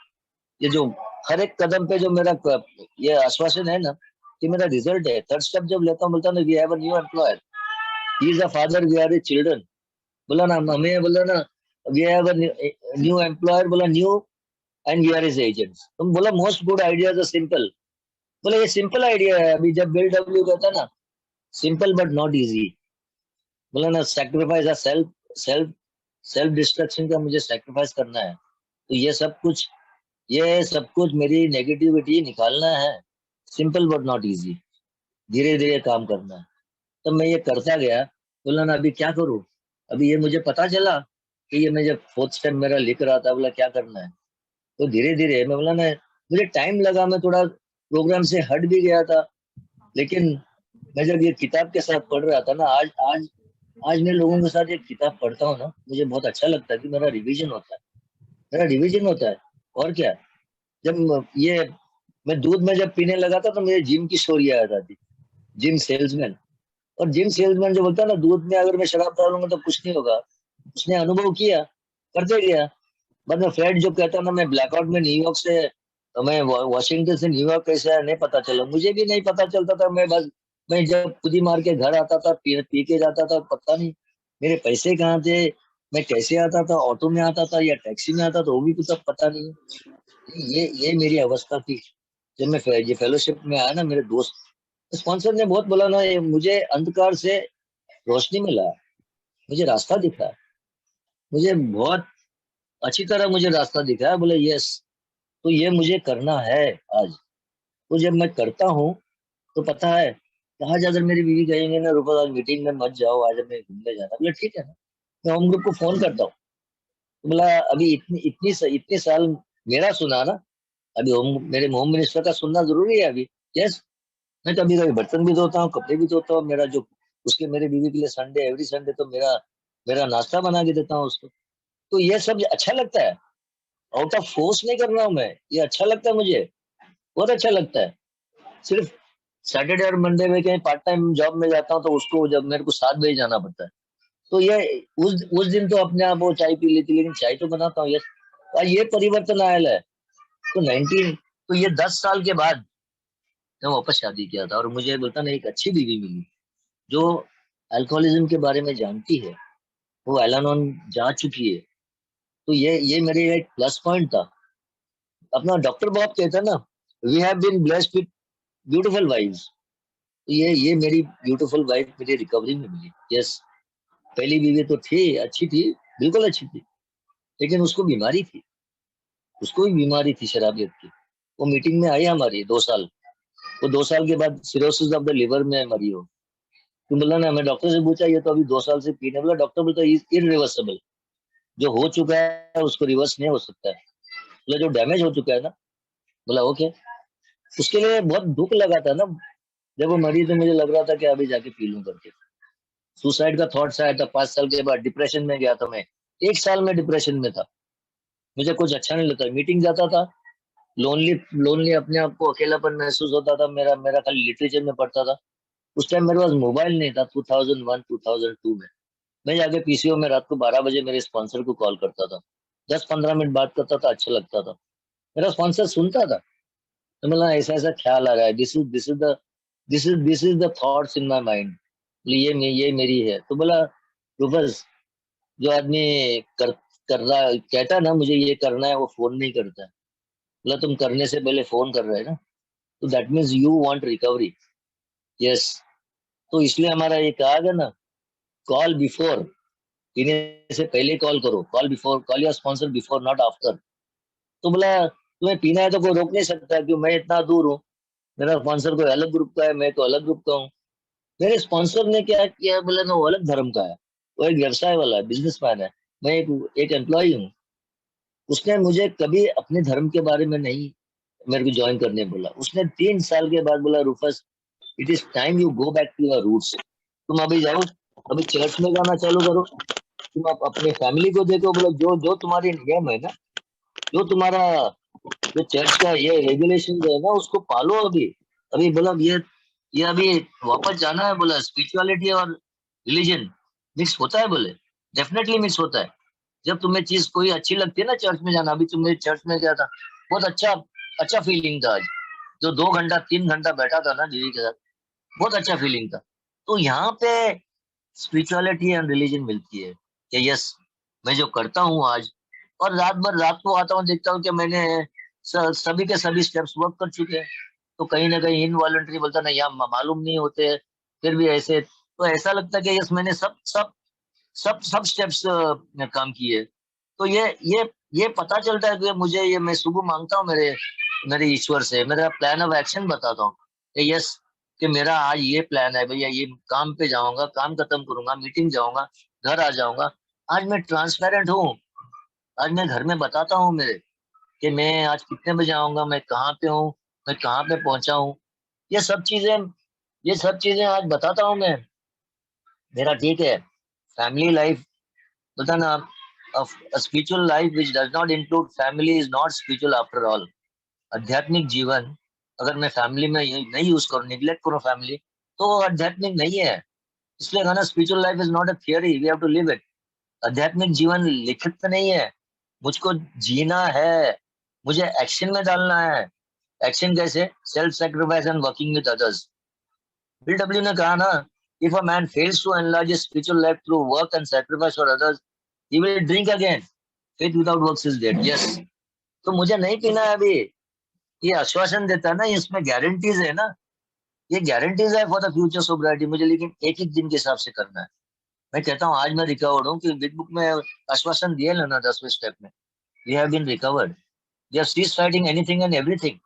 ये जो हर एक कदम पे जो मेरा ये आश्वासन है ना, कि मेरा रिजल्ट है। थर्ड स्टेप जब लेता हूँ, बोलता ना we have a new employer, he is a father, we are a children, बोला ना हमें, बोला ना we have a new employer, बोला new and we are is agents. तुम बोला most good idea is simple, बोला ये सिंपल आइडिया है। अभी जब बिल डब्ल्यू कहता ना सिंपल बट नॉट इजी, बोला ना sacrifice self self self destruction का मुझे सेक्रीफाइस करना है। तो ये सब कुछ मेरी नेगेटिविटी निकालना है, सिंपल बट नॉट इजी, धीरे धीरे काम करना है। तब मैं ये करता गया। बोला ना अभी क्या करूं, अभी ये मुझे पता चला कि ये मैं जब फोर्थ स्टेप मेरा लिख रहा था, बोला क्या करना है। तो धीरे धीरे मैं, बोला ना मुझे टाइम लगा, मैं थोड़ा प्रोग्राम से हट भी गया था, लेकिन मैं जब ये किताब के साथ पढ़ रहा था ना, आज आज आज मैं लोगों के साथ ये किताब पढ़ता हूँ ना, मुझे बहुत अच्छा लगता है कि मेरा रिवीजन होता है, मेरा रिवीजन होता है। और क्या, जब ये मैं दूध में जब पीने लगा था तो मुझे जिम की स्टोरी याद आती, जिम सेल्समैन। और जिम सेल्समैन जो बोलता है ना, दूध में अगर मैं शराब डालूंगा तो कुछ नहीं होगा, उसने अनुभव किया, करते गया। बाद में फ्रेड जो कहता ना, मैं ब्लैकआउट में न्यूयॉर्क से, मैं वॉशिंगटन से न्यूयॉर्क कैसे आया नहीं पता चला, मुझे भी नहीं पता चलता था। मैं जब खुद ही मार के घर आता था, पी के जाता था, पता नहीं मेरे पैसे कहाँ थे, मैं कैसे आता था, ऑटो में आता था या टैक्सी में आता था, वो भी कुछ अब पता नहीं। ये मेरी अवस्था थी जब मैं ये फेलोशिप में आया ना। मेरे दोस्त स्पॉन्सर ने बहुत बोला ना, ये मुझे अंधकार से रोशनी मिला, मुझे रास्ता दिखा, मुझे बहुत अच्छी तरह मुझे रास्ता दिखा है, बोले यस, तो ये मुझे करना है आज। तो जब मैं करता हूँ तो पता है, आज अगर मेरी बीवी कहेंगे ना रुको आज मीटिंग में मत जाओ, आज हमें घूमने जाना, बोले ठीक है ना, मैं होम ग्रुप को फोन करता हूँ। तो बोला अभी इतनी साल मेरा सुना ना, अभी मेरे होम मिनिस्टर का सुनना जरूरी है अभी। यस, मैं कभी कभी बर्तन भी धोता हूँ, कपड़े भी धोता हूँ, मेरा जो उसके मेरे बीवी के लिए संडे, एवरी संडे तो मेरा मेरा नाश्ता बना के देता हूँ उसको। तो ये सब अच्छा लगता है, आउट ऑफ फोर्स नहीं कर रहा हूँ मैं, ये अच्छा लगता है मुझे, बहुत अच्छा लगता है। सिर्फ सैटरडे और मंडे में कहीं पार्ट टाइम जॉब में जाता हूँ तो उसको जब मेरे को 7 बजे जाना पड़ता है, तो ये उस दिन तो अपने आप वो चाय पी लेती, लेकिन चाय तो बनाता हूँ। यस, ये परिवर्तन आया है। तो 19, तो ये 10 साल के बाद मैं वापस शादी किया था, और मुझे बोलता ना एक अच्छी बीवी मिली जो अल्कोहलिज्म के बारे में जानती है, वो एलानोन जा चुकी है। तो ये मेरे एक प्लस पॉइंट था। अपना डॉक्टर बॉब कहता है ना, we have been blessed with beautiful wives. ये मेरी ब्यूटीफुल वाइफ मेरी रिकवरी में मिली। यस, पहली बीवी तो थी, अच्छी थी, बिल्कुल अच्छी थी, लेकिन उसको बीमारी थी, उसको भी बीमारी थी शराबियत की। वो मीटिंग में आई हमारी 2 साल, वो 2 साल के बाद सिरोसिस ऑफ द लिवर में मरी हो। तो बोला ना, मैं डॉक्टर से पूछा ये तो अभी 2 साल से पीने, बोला डॉक्टर बोलता है इरिवर्सिबल, जो हो चुका है उसको रिवर्स नहीं हो सकता है, बोला जो डैमेज हो चुका है ना, बोला ओके। उसके लिए बहुत दुख लगा था ना, जब वो मरी तो मुझे लग रहा था कि अभी जाके पी लूं करके। सुसाइड का थॉट्स आया था, 5 साल के बाद डिप्रेशन में गया था मैं, 1 साल में डिप्रेशन में था, मुझे कुछ अच्छा नहीं लगता, मीटिंग जाता था, लोनली लोनली अपने आप को अकेलापन महसूस होता था, मेरा मेरा खाली लिटरेचर में पढ़ता था। उस टाइम मेरे पास मोबाइल नहीं था, 2001 2002 में। मैं जाके पीसीओ में रात को 12 बजे मेरे स्पॉन्सर को कॉल करता था, 10-15 मिनट बात करता था, अच्छा लगता था, मेरा स्पॉन्सर सुनता था। तो मतलब ऐसा ऐसा ख्याल आ रहा है, this is the thoughts in my mind, ये मेरी है। तो बोला रूफस, जो आदमी कर कर रहा कहता है ना मुझे ये करना है, वो फोन नहीं करता है, बोला तुम करने से पहले फोन कर रहे हैं ना, तो that means you want recovery. Yes, तो इसलिए हमारा ये कहा गया ना, कॉल बिफोर, पीने से पहले कॉल करो, call before, call your sponsor before not after. तो बोला तुम्हें पीना है तो कोई रोक नहीं सकता, क्यों मैं इतना दूर हूँ, मेरा स्पॉन्सर कोई अलग ग्रुप का है, मैं तो अलग ग्रुप का हूँ। मेरे स्पॉन्सर ने क्या किया, बोला ना वो अलग धर्म का है, वो एक व्यवसाय वाला है, बिजनेसमैन है, मैं एक एम्प्लॉय हूँ। उसने मुझे कभी अपने धर्म के बारे में नहीं मेरे को ज्वाइन करने बोला। उसने 3 साल के बाद बोला, Rufus it is time you go back to your roots. तुम अभी जाओ, अभी चर्च में जाना चालू करो, तुम अपने फैमिली को देखो, बोला जो जो तुम्हारे नियम है ना, जो तुम्हारा जो चर्च का ये रेगुलेशन है ना, उसको पालो अभी। अभी बोला ये अभी वापस जाना है, बोला स्पिरिचुअलिटी और रिलीजन मिक्स होता है, बोले डेफिनेटली मिक्स होता है। जब तुम्हें चीज कोई अच्छी लगती है ना चर्च में जाना, अभी तुम्हें चर्च में गया था, बहुत अच्छा अच्छा फीलिंग था आज। जो 2 घंटा 3 घंटा बैठा था ना दीदी के साथ, बहुत अच्छा फीलिंग था। तो यहाँ पे स्पिरिचुअलिटी एंड रिलीजन मिलती है कि यस, मैं जो करता हूँ आज, और रात भर रात को आता हूँ, देखता हूँ कि मैंने सभी के सभी स्टेप्स वर्क कर चुके हैं। तो कहीं ना कहीं इनवॉलंटरी बोलता ना, यहाँ मालूम नहीं होते फिर भी ऐसे, तो ऐसा लगता है कि यस मैंने सब सब सब सब स्टेप्स काम किए। तो ये पता चलता है कि मुझे, ये मैं सुबह मांगता हूँ मेरे मेरे ईश्वर से, मेरा प्लान ऑफ एक्शन बताता हूँ कि यस, कि मेरा आज ये प्लान है भैया, ये काम पे जाऊंगा, काम खत्म करूंगा, मीटिंग जाऊंगा, घर आ जाऊंगा। आज मैं ट्रांसपेरेंट हूँ, आज मैं घर में बताता हूँ मेरे कि मैं आज कितने बजे आऊंगा, मैं कहाँ पे हूँ, मैं कहाँ पे पहुंचा हूँ। ये सब चीजें ये सब चीजें आज बताता हूँ मैं। मेरा ठीक है फैमिली लाइफ, पता ना, a spiritual life which does not include family is not spiritual after all। आध्यात्मिक जीवन अगर मैं फैमिली में नहीं यूज करूँ, निग्लेक्ट करूँ फैमिली, तो वो आध्यात्मिक नहीं है। इसलिए कहना spiritual life is not a theory, we have to live it. आध्यात्मिक जीवन लिखित नहीं है, मुझको जीना है, मुझे एक्शन में डालना है। एक्शन कैसे? Self sacrifice and working with others. Bill W ने कहा ना, if a man fails to enlarge his spiritual life through work and sacrifice for others, he will drink again. Faith without works is dead. Yes, तो मुझे नहीं पीना है अभी। ये आश्वासन देता है ना, इसमें गारंटीज है ना, ये गारंटीज है फॉर द फ्यूचर सोब्राइटी मुझे, लेकिन एक एक दिन के हिसाब से करना है। मैं कहता हूँ आज मैं रिकवर्ड हूँ, कि बिग बुक में आश्वासन दिए ना 10वें स्टेप में, we have been recovered, we have cease fighting anything and everything,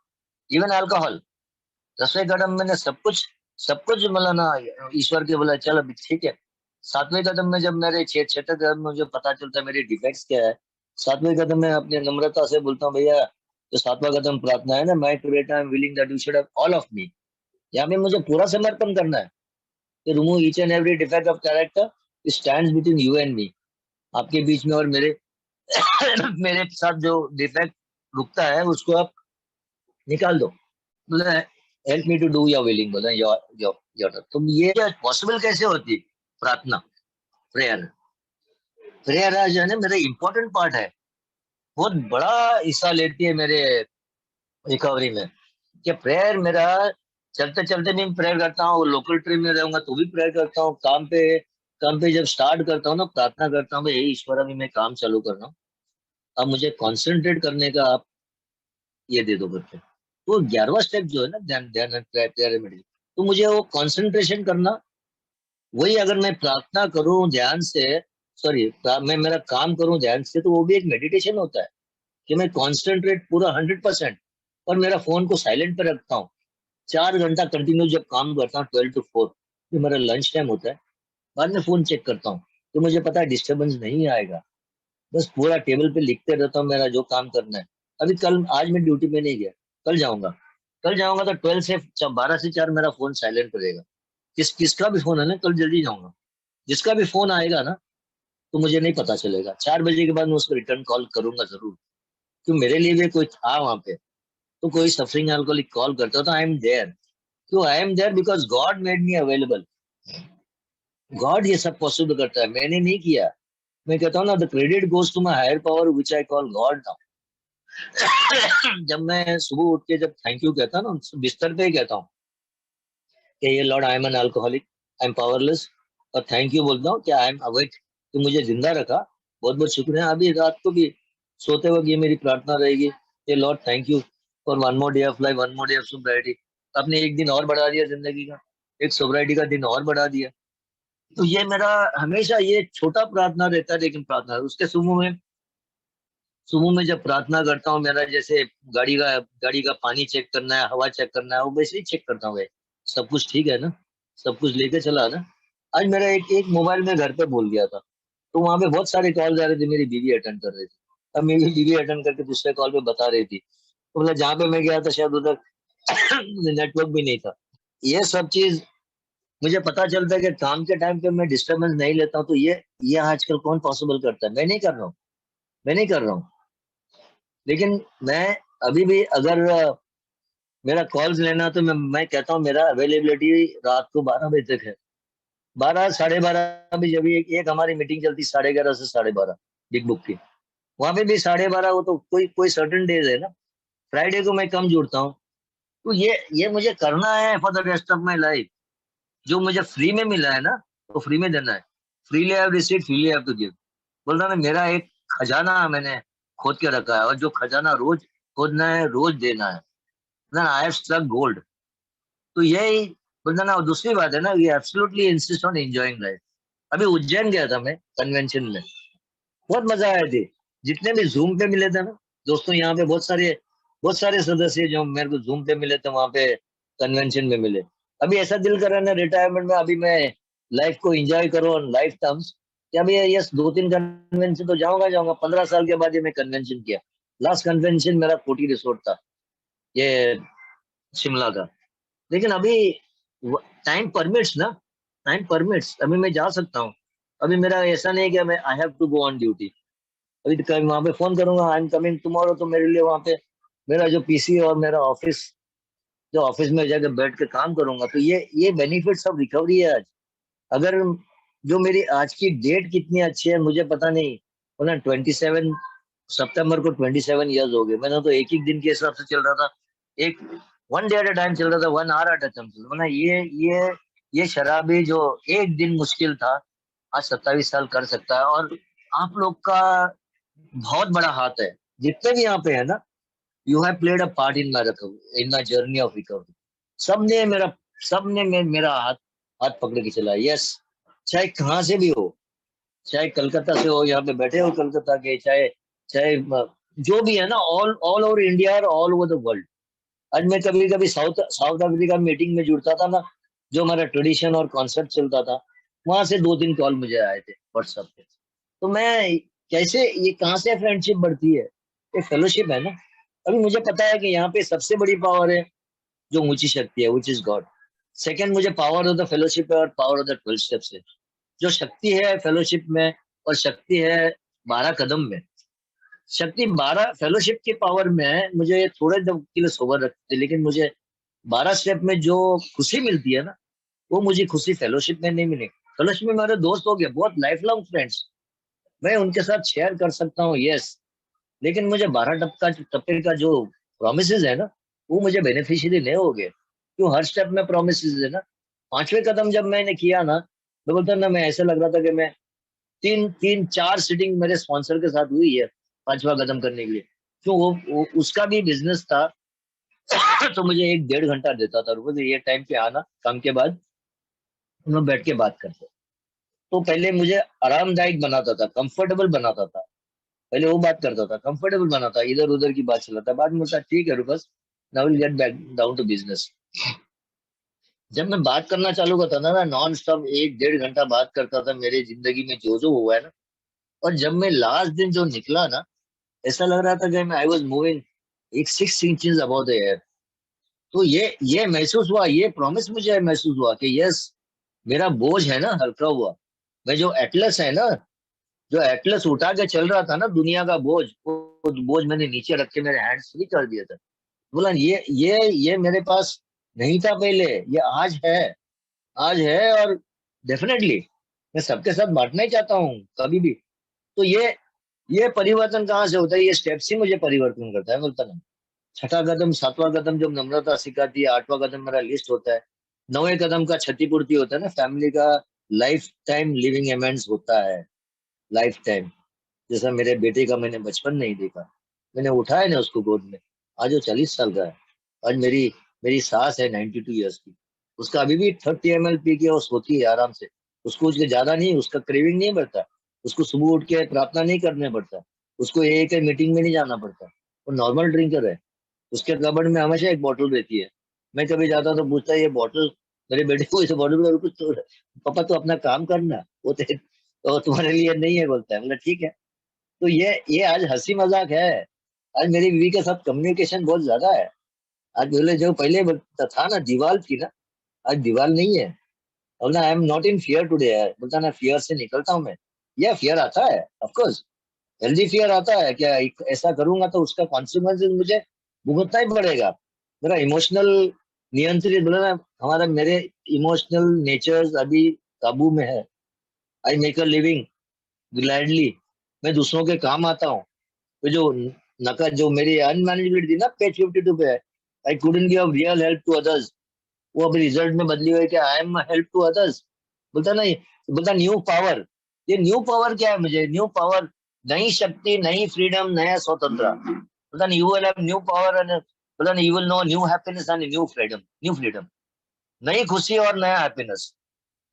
even alcohol. 10वें कदम मैंने सब कुछ मतलब ना, ईश्वर के बोला चल अभी ठीक है। 7वें कदम में जब मेरे 6ठे कदम में मुझे पता चलता है मेरे डिफेक्ट्स क्या है, 7वें कदम में अपने नम्रता से बोलता हूँ, भैया जो 7वां कदम प्रार्थना है ना, my creator I am willing that you should have all of me. यहाँ पे मुझे पूरा समर्पण करना है कि remove each and every defect of character stands between you and me. आपके बीच में और मेरे मेरे साथ जो डिफेक्ट रुकता है उसको आप निकाल दो। बोला help me to do your willing, बोला योर। तुम ये पॉसिबल कैसे होती? प्रार्थना, प्रेयर। प्रेयर जो है ना मेरा इंपॉर्टेंट पार्ट है, बहुत बड़ा हिस्सा लेती है मेरे रिकवरी में। कि प्रेयर मेरा चलते चलते भी प्रेयर करता हूँ, लोकल ट्रिप में रहूंगा तो भी प्रेयर करता हूँ, काम पे जब स्टार्ट करता हूँ ना प्रार्थना करता हूँ, भाई हे ईश्वर अभी मैं काम चालू कर रहा हूँ, अब मुझे कंसंट्रेट करने का आप ये दे दो करके। तो 11वां स्टेप जो है ना, ध्यान ध्यान प्रेयर में, तो मुझे वो कंसंट्रेशन करना, वही अगर मैं प्रार्थना करूं ध्यान से, सॉरी मैं मेरा काम करूं ध्यान से, तो वो भी एक मेडिटेशन होता है कि मैं कॉन्सेंट्रेट पूरा 100%, और मेरा फोन को साइलेंट पे रखता हूँ। 4 घंटा कंटिन्यू जब काम करता हूँ 12 to 4, जो मेरा लंच टाइम होता है, बाद में फोन चेक करता हूँ, तो मुझे पता है डिस्टरबेंस नहीं आएगा। बस पूरा टेबल पे लिखते रहता हूँ मेरा जो काम करना है। अभी कल आज मैं ड्यूटी पे नहीं गया, कल जाऊंगा। कल जाऊंगा तो 12 से 4 मेरा फोन साइलेंट रहेगा। किसका भी फोन है ना, कल जल्दी जाऊंगा। जिसका भी फोन आएगा ना, तो मुझे नहीं पता चलेगा। 4 बजे के बाद मैं उसको रिटर्न कॉल करूंगा जरूर, क्यों मेरे लिए भी कोई था वहां पे। तो कोई सफरिंग अल्कोहलिक कॉल करता तो आई एम देयर। क्यों I am there? Because God made me available. God ये सब पॉसिबल करता है, मैंने नहीं किया। मैं कहता हूँ ना, the credit goes to my higher power which I call God now. जब मैं सुबह उठ के जब थैंक यू कहता हूँ ना, बिस्तर पे ही कहता हूँ कि ये Lord I am an alcoholic, I am powerless, और थैंक यू बोलता हूँ कि आई एम अवेक, तो मुझे जिंदा रखा, बहुत बहुत शुक्रिया। अभी रात को भी सोते वक्त ये मेरी प्रार्थना रहेगी कि lord thank you for one more day of life, one more day of sobriety. आपने एक दिन और बढ़ा दिया जिंदगी का, एक सोब्राइटी का दिन और बढ़ा दिया। तो ये मेरा हमेशा ये छोटा प्रार्थना रहता है, लेकिन प्रार्थना उसके सुबह में जब प्रार्थना करता हूँ, मेरा जैसे गाड़ी का पानी चेक करना है, हवा चेक करना है, वो वैसे ही चेक करता हूँ भाई, सब कुछ ठीक है ना, सब कुछ लेके चला ना। आज मेरा एक एक मोबाइल में घर पे भूल गया था, तो वहां पे बहुत सारे कॉल आ रहे थे, मेरी बीवी अटेंड कर रही थी। अब मेरी बीवी अटेंड करके दूसरे कॉल पे बता रही थी, तो मतलब जहाँ पे मैं गया था शायद उधर नेटवर्क भी नहीं था। ये सब चीज मुझे पता चलता है कि काम के टाइम पे मैं डिस्टरबेंस नहीं लेता हूँ, तो ये आजकल कौन पॉसिबल करता है? मैं नहीं कर रहा हूँ, मैं नहीं कर रहा हूँ। लेकिन मैं अभी भी अगर मेरा कॉल्स लेना, तो मैं कहता हूँ मेरा अवेलेबिलिटी रात को 12 बजे तक है। 12 साढ़े 12 भी, जब एक हमारी मीटिंग चलती 11:30 से 12:30 बिग बुक की, वहां पे भी 12:30, वो तो कोई कोई सर्टेन डेज है ना। फ्राइडे को मैं कम जुड़ता हूँ। तो ये मुझे करना है for the rest of my life. जो मुझे फ्री में मिला है ना, वो फ्री में देना है। Freely have received, freely have to give. बोलता ना, मेरा एक खजाना मैंने खोद के रखा है, और जो खजाना रोज खोदना है, रोज देना है ना। I have struck gold. तो यही बोलता ना। और दूसरी बात है ना, ये absolutely insist on enjoying life. अभी उज्जैन गया था मैं कन्वेंशन में, बहुत मजा आया थी। जितने भी जूम पे मिले थे ना दोस्तों, यहाँ पे बहुत सारे सदस्य जो मेरे को जूम पे मिले थे वहां पे कन्वेंशन में मिले। अभी ऐसा दिल कर रहा है ना रिटायरमेंट में, अभी मैं लाइफ को एंजॉय करूँ ऑन लाइफ टर्म्स, कि अभी यस 2-3 कन्वेंशन तो जाऊंगा जाऊंगा। 15 साल के बाद ये मैं कन्वेंशन किया। लास्ट कन्वेंशन मेरा कोटी रिसोर्ट था, ये शिमला का। लेकिन अभी टाइम परमिट्स ना, टाइम परमिट्स, अभी मैं जा सकता हूँ। अभी मेरा ऐसा नहीं कि मैं I have to go on duty. अभी तो वहां पे फोन करूंगा, आई एम कमिंग टुमारो, तो मेरे लिए वहां पे मेरा जो पीसी और मेरा ऑफिस, जो ऑफिस में जाकर बैठ के काम करूंगा, तो ये बेनिफिट्स ऑफ रिकवरी है आज। अगर जो मेरी आज की डेट कितनी अच्छी है मुझे पता नहीं। मतलब 27 सितंबर को 27 ईयर्स हो गए। मैंने तो एक एक दिन के हिसाब से चल रहा था, एक one day at a time चल रहा था, 1 आवर एट अ टाइम चल रहा था। मतलब ये शराबी जो एक दिन मुश्किल था, आज 27 साल कर सकता है। और आप लोग का बहुत बड़ा हाथ है, जितने भी यहाँ पे है ना। You have played a part in my recovery, in my journey of recovery. सबने मेरा मेरा हाथ हाथ पकड़ के चला। यस, चाहे कहाँ से भी हो, चाहे कलकत्ता से हो, यहाँ पे बैठे हो कलकत्ता के, चाहे चाहे जो भी है ना, ऑल ऑल ओवर इंडिया और ऑल ओवर द वर्ल्ड। आज मैं कभी कभी साउथ साउथ अफ्रीका मीटिंग में जुड़ता था ना, जो हमारा ट्रेडिशन और कॉन्सेप्ट चलता था, वहां से 2-3 कॉल मुझे आए थे व्हाट्सएप पे। तो मैं कैसे, ये कहाँ से फ्रेंडशिप बढ़ती है? ये फेलोशिप है ना। अभी मुझे पता है कि यहाँ पे सबसे बड़ी पावर है, जो ऊंची शक्ति है, विच इज गॉड। सेकंड, मुझे पावर ऑफ द फेलोशिप है और पावर ऑफ द 12 स्टेप्स है। जो शक्ति है फेलोशिप में, और शक्ति है 12 कदम में। शक्ति 12 फेलोशिप की पावर में है, मुझे थोड़े दिन के लिए सोबर रखते हैं, लेकिन मुझे 12 स्टेप में जो खुशी मिलती है ना, वो मुझे खुशी फेलोशिप में नहीं मिली। फेलोशिप में मेरे दोस्त हो गए बहुत लाइफ लॉन्ग फ्रेंड्स, मैं उनके साथ शेयर कर सकता हूँ, यस। लेकिन मुझे 12 टप्पे का जो प्रोमिस है ना, वो मुझे बेनिफिशियरी नहीं हो गए। क्यों? हर स्टेप में प्रोमिस है ना। 5वें कदम जब मैंने किया ना, मैं बोलता ना, मैं ऐसा लग रहा था कि मैं 3-4 सीटिंग मेरे स्पॉन्सर के साथ हुई है 5वां कदम करने के लिए। क्यों? वो उसका भी बिजनेस था। तो मुझे 1-1.5 घंटा देता था, रोज ये टाइम पे आना काम के बाद, हम लोग बैठ के बात करते। तो पहले मुझे आरामदायक बनाता था, कंफर्टेबल बनाता था। पहले वो बात करता था, कंफर्टेबल बनाता, इधर उधर की बात चलाता। बाद में बोलता ठीक है रुपस, now will get back down to business. जब मैं बात करना चालू करता था ना, नॉन स्टॉप 1-1.5 घंटा बात करता था, मेरे जिंदगी में जो जो हुआ है ना। और जब मैं लास्ट दिन जो निकला ना, ऐसा लग रहा था कि मैं आई वॉज मूविंग एक 6 इंचेस अबव द एयर। तो ये महसूस हुआ, ये प्रॉमिस मुझे महसूस हुआ कि यस, मेरा बोझ है ना हल्का हुआ। मैं जो एटलस है ना, जो एटलस उठा के चल रहा था ना दुनिया का बोझ, वो बोझ मैंने नीचे रख के मेरे हैंड्स फ्री कर दिए थे। बोला ये मेरे पास नहीं था पहले, ये आज है। और डेफिनेटली मैं सबके साथ बांटना ही चाहता हूँ कभी भी। तो ये परिवर्तन कहाँ से होता है? ये स्टेप्स ही मुझे परिवर्तन करता है, बोलता ना। 6ठा कदम, 7वां कदम जब नम्रता सिखाती है, 8वां कदम मेरा लिस्ट होता है, 9वें कदम का क्षतिपूर्ति होता है ना, फैमिली का लाइफ टाइम लिविंग अमेंड्स होता है, लाइफ टाइम। जैसा मेरे बेटे का मैंने बचपन नहीं देखा, मैंने उठाया ना उसको गोद में, आज वो 40 साल का है। आज मेरी मेरी सास है 92 ईयर्स की, उसका अभी भी 30 ml पी के वो सोती है आराम से। उसको उसके ज्यादा नहीं, उसका क्रेविंग नहीं बढ़ता। उसको सुबह उठ के प्रार्थना नहीं करने पड़ता, उसको एक मीटिंग में नहीं जाना पड़ता। वो नॉर्मल ड्रिंकर है। उसके कबर्ड में हमेशा एक बॉटल रहती है। मैं कभी जाता तो पूछता है, ये बॉटल मेरे बेटे को इस बॉटल में कुछ तो, पापा तो अपना काम करना, वो तो तुम्हारे लिए नहीं है, बोलता है। मतलब ठीक है। तो ये आज हंसी मजाक है। आज मेरी बीवी के साथ कम्युनिकेशन बहुत ज्यादा है। आज बोले जो पहले था ना, दीवार थी ना, आज दीवार नहीं है। और ना, I am not in fear today है, बोलता ना फियर से निकलता हूँ मैं। यह फियर आता है, ऑफ कोर्स हेल्दी फियर आता है। क्या ऐसा करूंगा तो उसका कॉन्सिक्वेंसेस मुझे भुगतना ही पड़ेगा। मेरा इमोशनल नियंत्रित, बोला ना, हमारा मेरे इमोशनल नेचर्स अभी काबू में है। I make a living gladly. मैं दूसरों के काम आता हूँ। तो जो नका जो मेरी अनमैनेजेबिलिटी थी ना, पेज 52 पे, I couldn't give real help to others, वो अभी रिजल्ट में बदली हुई कि I am help to others. बोलता नहीं, बोलता न्यू पावर। ये न्यू पावर क्या है? मुझे न्यू पावर, नई शक्ति, नई फ्रीडम, नया स्वतंत्र। बोलता नहीं, you will have new power and, बोलता नहीं, you will know new happiness and new freedom. New freedom, नई खुशी और नया हैप्पीनेस।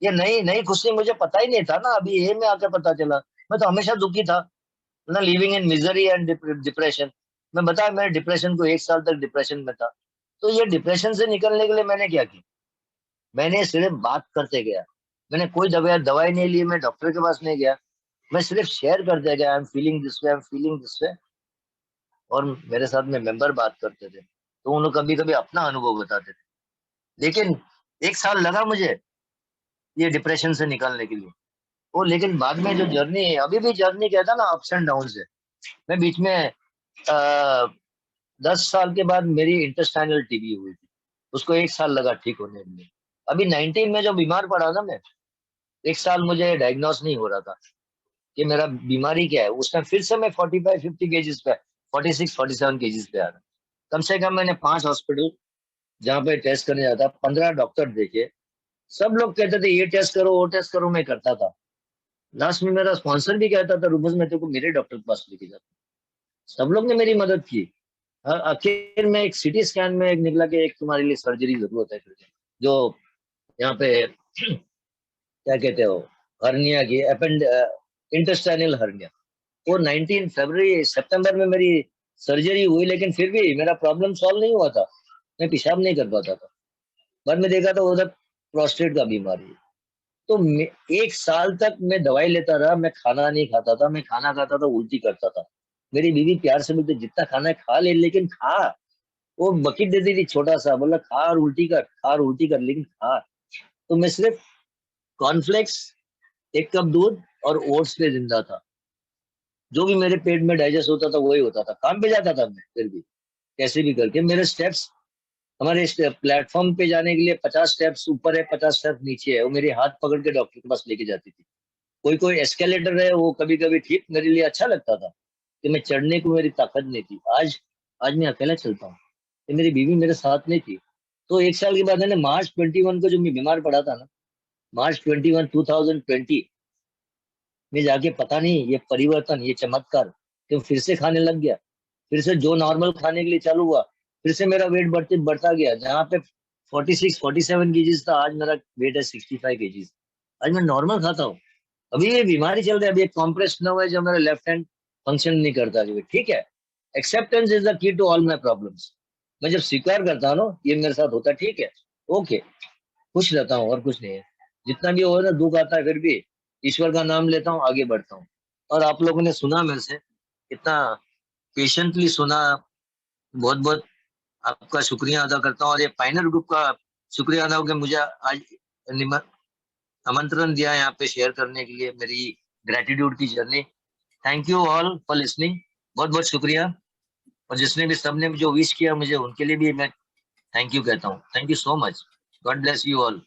ये नई नई खुशी मुझे पता ही नहीं था ना, अभी ये में आकर पता चला। मैं तो हमेशा दुखी था ना, living in misery and depression. मैं बताया, मैं डिप्रेशन को 1 साल तक डिप्रेशन में था। तो ये डिप्रेशन से निकलने के लिए मैंने क्या किया? मैंने सिर्फ बात करते गया। मैंने कोई दवाई दवाई नहीं ली, मैं डॉक्टर के पास नहीं गया। मैं सिर्फ शेयर करते गया, I am feeling this way, I am feeling this way. और मेरे साथ में मेंबर बात करते थे, तो उन्होंने कभी कभी अपना अनुभव बताते थे। लेकिन 1 साल लगा मुझे ये डिप्रेशन से निकलने के लिए। वो लेकिन बाद में जो जर्नी है, अभी भी जर्नी कहता ना, अप्स एंड डाउन है। मैं बीच में 10 साल के बाद मेरी इंटेस्टाइनल टीबी हुई थी। उसको 1 साल लगा ठीक होने में। अभी 19 में जो बीमार पड़ा ना मैं, 1 साल मुझे डायग्नोस नहीं हो रहा था कि मेरा बीमारी क्या है। उस टाइम फिर से मैं 45-50 केजीज पे, 46-47 केजीज पे आ रहा। कम से कम मैंने 5 हॉस्पिटल जहाँ पे टेस्ट करने जाता, 15 डॉक्टर देखे। सब लोग कहते थे ये टेस्ट करो, वो टेस्ट करो, मैं करता था। लास्ट में मेरा स्पॉन्सर भी कहता था, रुबस मैं तेरे को मेरे डॉक्टर के पास लेके जाता। सब लोग ने मेरी मदद की। आखिर में एक सिटी स्कैन में एक निकला कि एक तुम्हारे लिए सर्जरी जरूरत है करके। जो यहाँ पे क्या कहते हो, हर्निया की, अपेंड इंटेस्टाइनल हर्निया। वो 19 फरवरी सितंबर में मेरी सर्जरी हुई, लेकिन फिर भी मेरा प्रॉब्लम सॉल्व नहीं हुआ था। मैं पेशाब नहीं कर पाता था। बाद में देखा तो उधर प्रोस्टेट का बीमारी है। तो 1 साल तक मैं दवाई लेता रहा। मैं खाना नहीं खाता था, मैं खाना खाता था उल्टी करता था। मेरी बीवी प्यार से बोलती, जितना खाना है खा ले, लेकिन खा। वो बकेट देती थी छोटा सा, बोला खा और उल्टी कर, खा और उल्टी कर, लेकिन खा। तो मैं सिर्फ कॉर्नफ्लेक्स, 1 कप दूध और ओट्स पे जिंदा था। जो भी मेरे पेट में डाइजेस्ट होता था वही होता था। काम पे जाता था मैं फिर भी कैसे भी करके। मेरे स्टेप्स, हमारे प्लेटफॉर्म पे जाने के लिए 50 स्टेप्स ऊपर है, 50 स्टेप्स नीचे है। वो मेरे हाथ पकड़ के डॉक्टर के पास लेके जाती थी। कोई कोई एस्केलेटर है, वो कभी कभी ठीक मेरे लिए अच्छा लगता था कि मैं चढ़ने को मेरी ताकत नहीं थी। आज आज मैं अकेला चलता हूँ, कि मेरी बीवी मेरे साथ नहीं थी। तो 1 साल के बाद मैंने मार्च 21 को जो मैं बीमार पड़ा था ना, मार्च 21 2020 में जाके, पता नहीं ये परिवर्तन, ये चमत्कार क्यों फिर से खाने लग गया। फिर से जो नॉर्मल खाने के लिए चालू हुआ, फिर से मेरा वेट बढ़ता गया। जहाँ पे 46-47 केजीज था, आज मेरा वेट है 65 केजीज। आज मैं नॉर्मल खाता हूँ। अभी ये बीमारी चल रही है, अभी एक कॉम्प्रेस नर्व है जो मेरा लेफ्ट हैंड फंक्शन नहीं करता अभी, ठीक है। Acceptance is the key to all my problems. मैं जब स्वीकार करता हूँ ना, ये मेरे साथ होता है, ठीक है, ओके, खुश रहता हूँ और कुछ नहीं है। जितना भी हो ना, दुख आता है, फिर भी ईश्वर का नाम लेता हूँ, आगे बढ़ता हूँ। और आप लोगों ने सुना मेरे से, इतना पेशेंटली सुना, बहुत बहुत आपका शुक्रिया अदा करता हूँ। और ये पाइनर ग्रुप का शुक्रिया अदा हो कि मुझे आज आमंत्रण दिया यहाँ पे शेयर करने के लिए मेरी ग्रेटिट्यूड की journey. Thank you all for listening. बहुत बहुत शुक्रिया। और जिसने भी, सबने जो विश किया मुझे, उनके लिए भी मैं थैंक यू कहता हूँ। Thank you so much. God bless you all.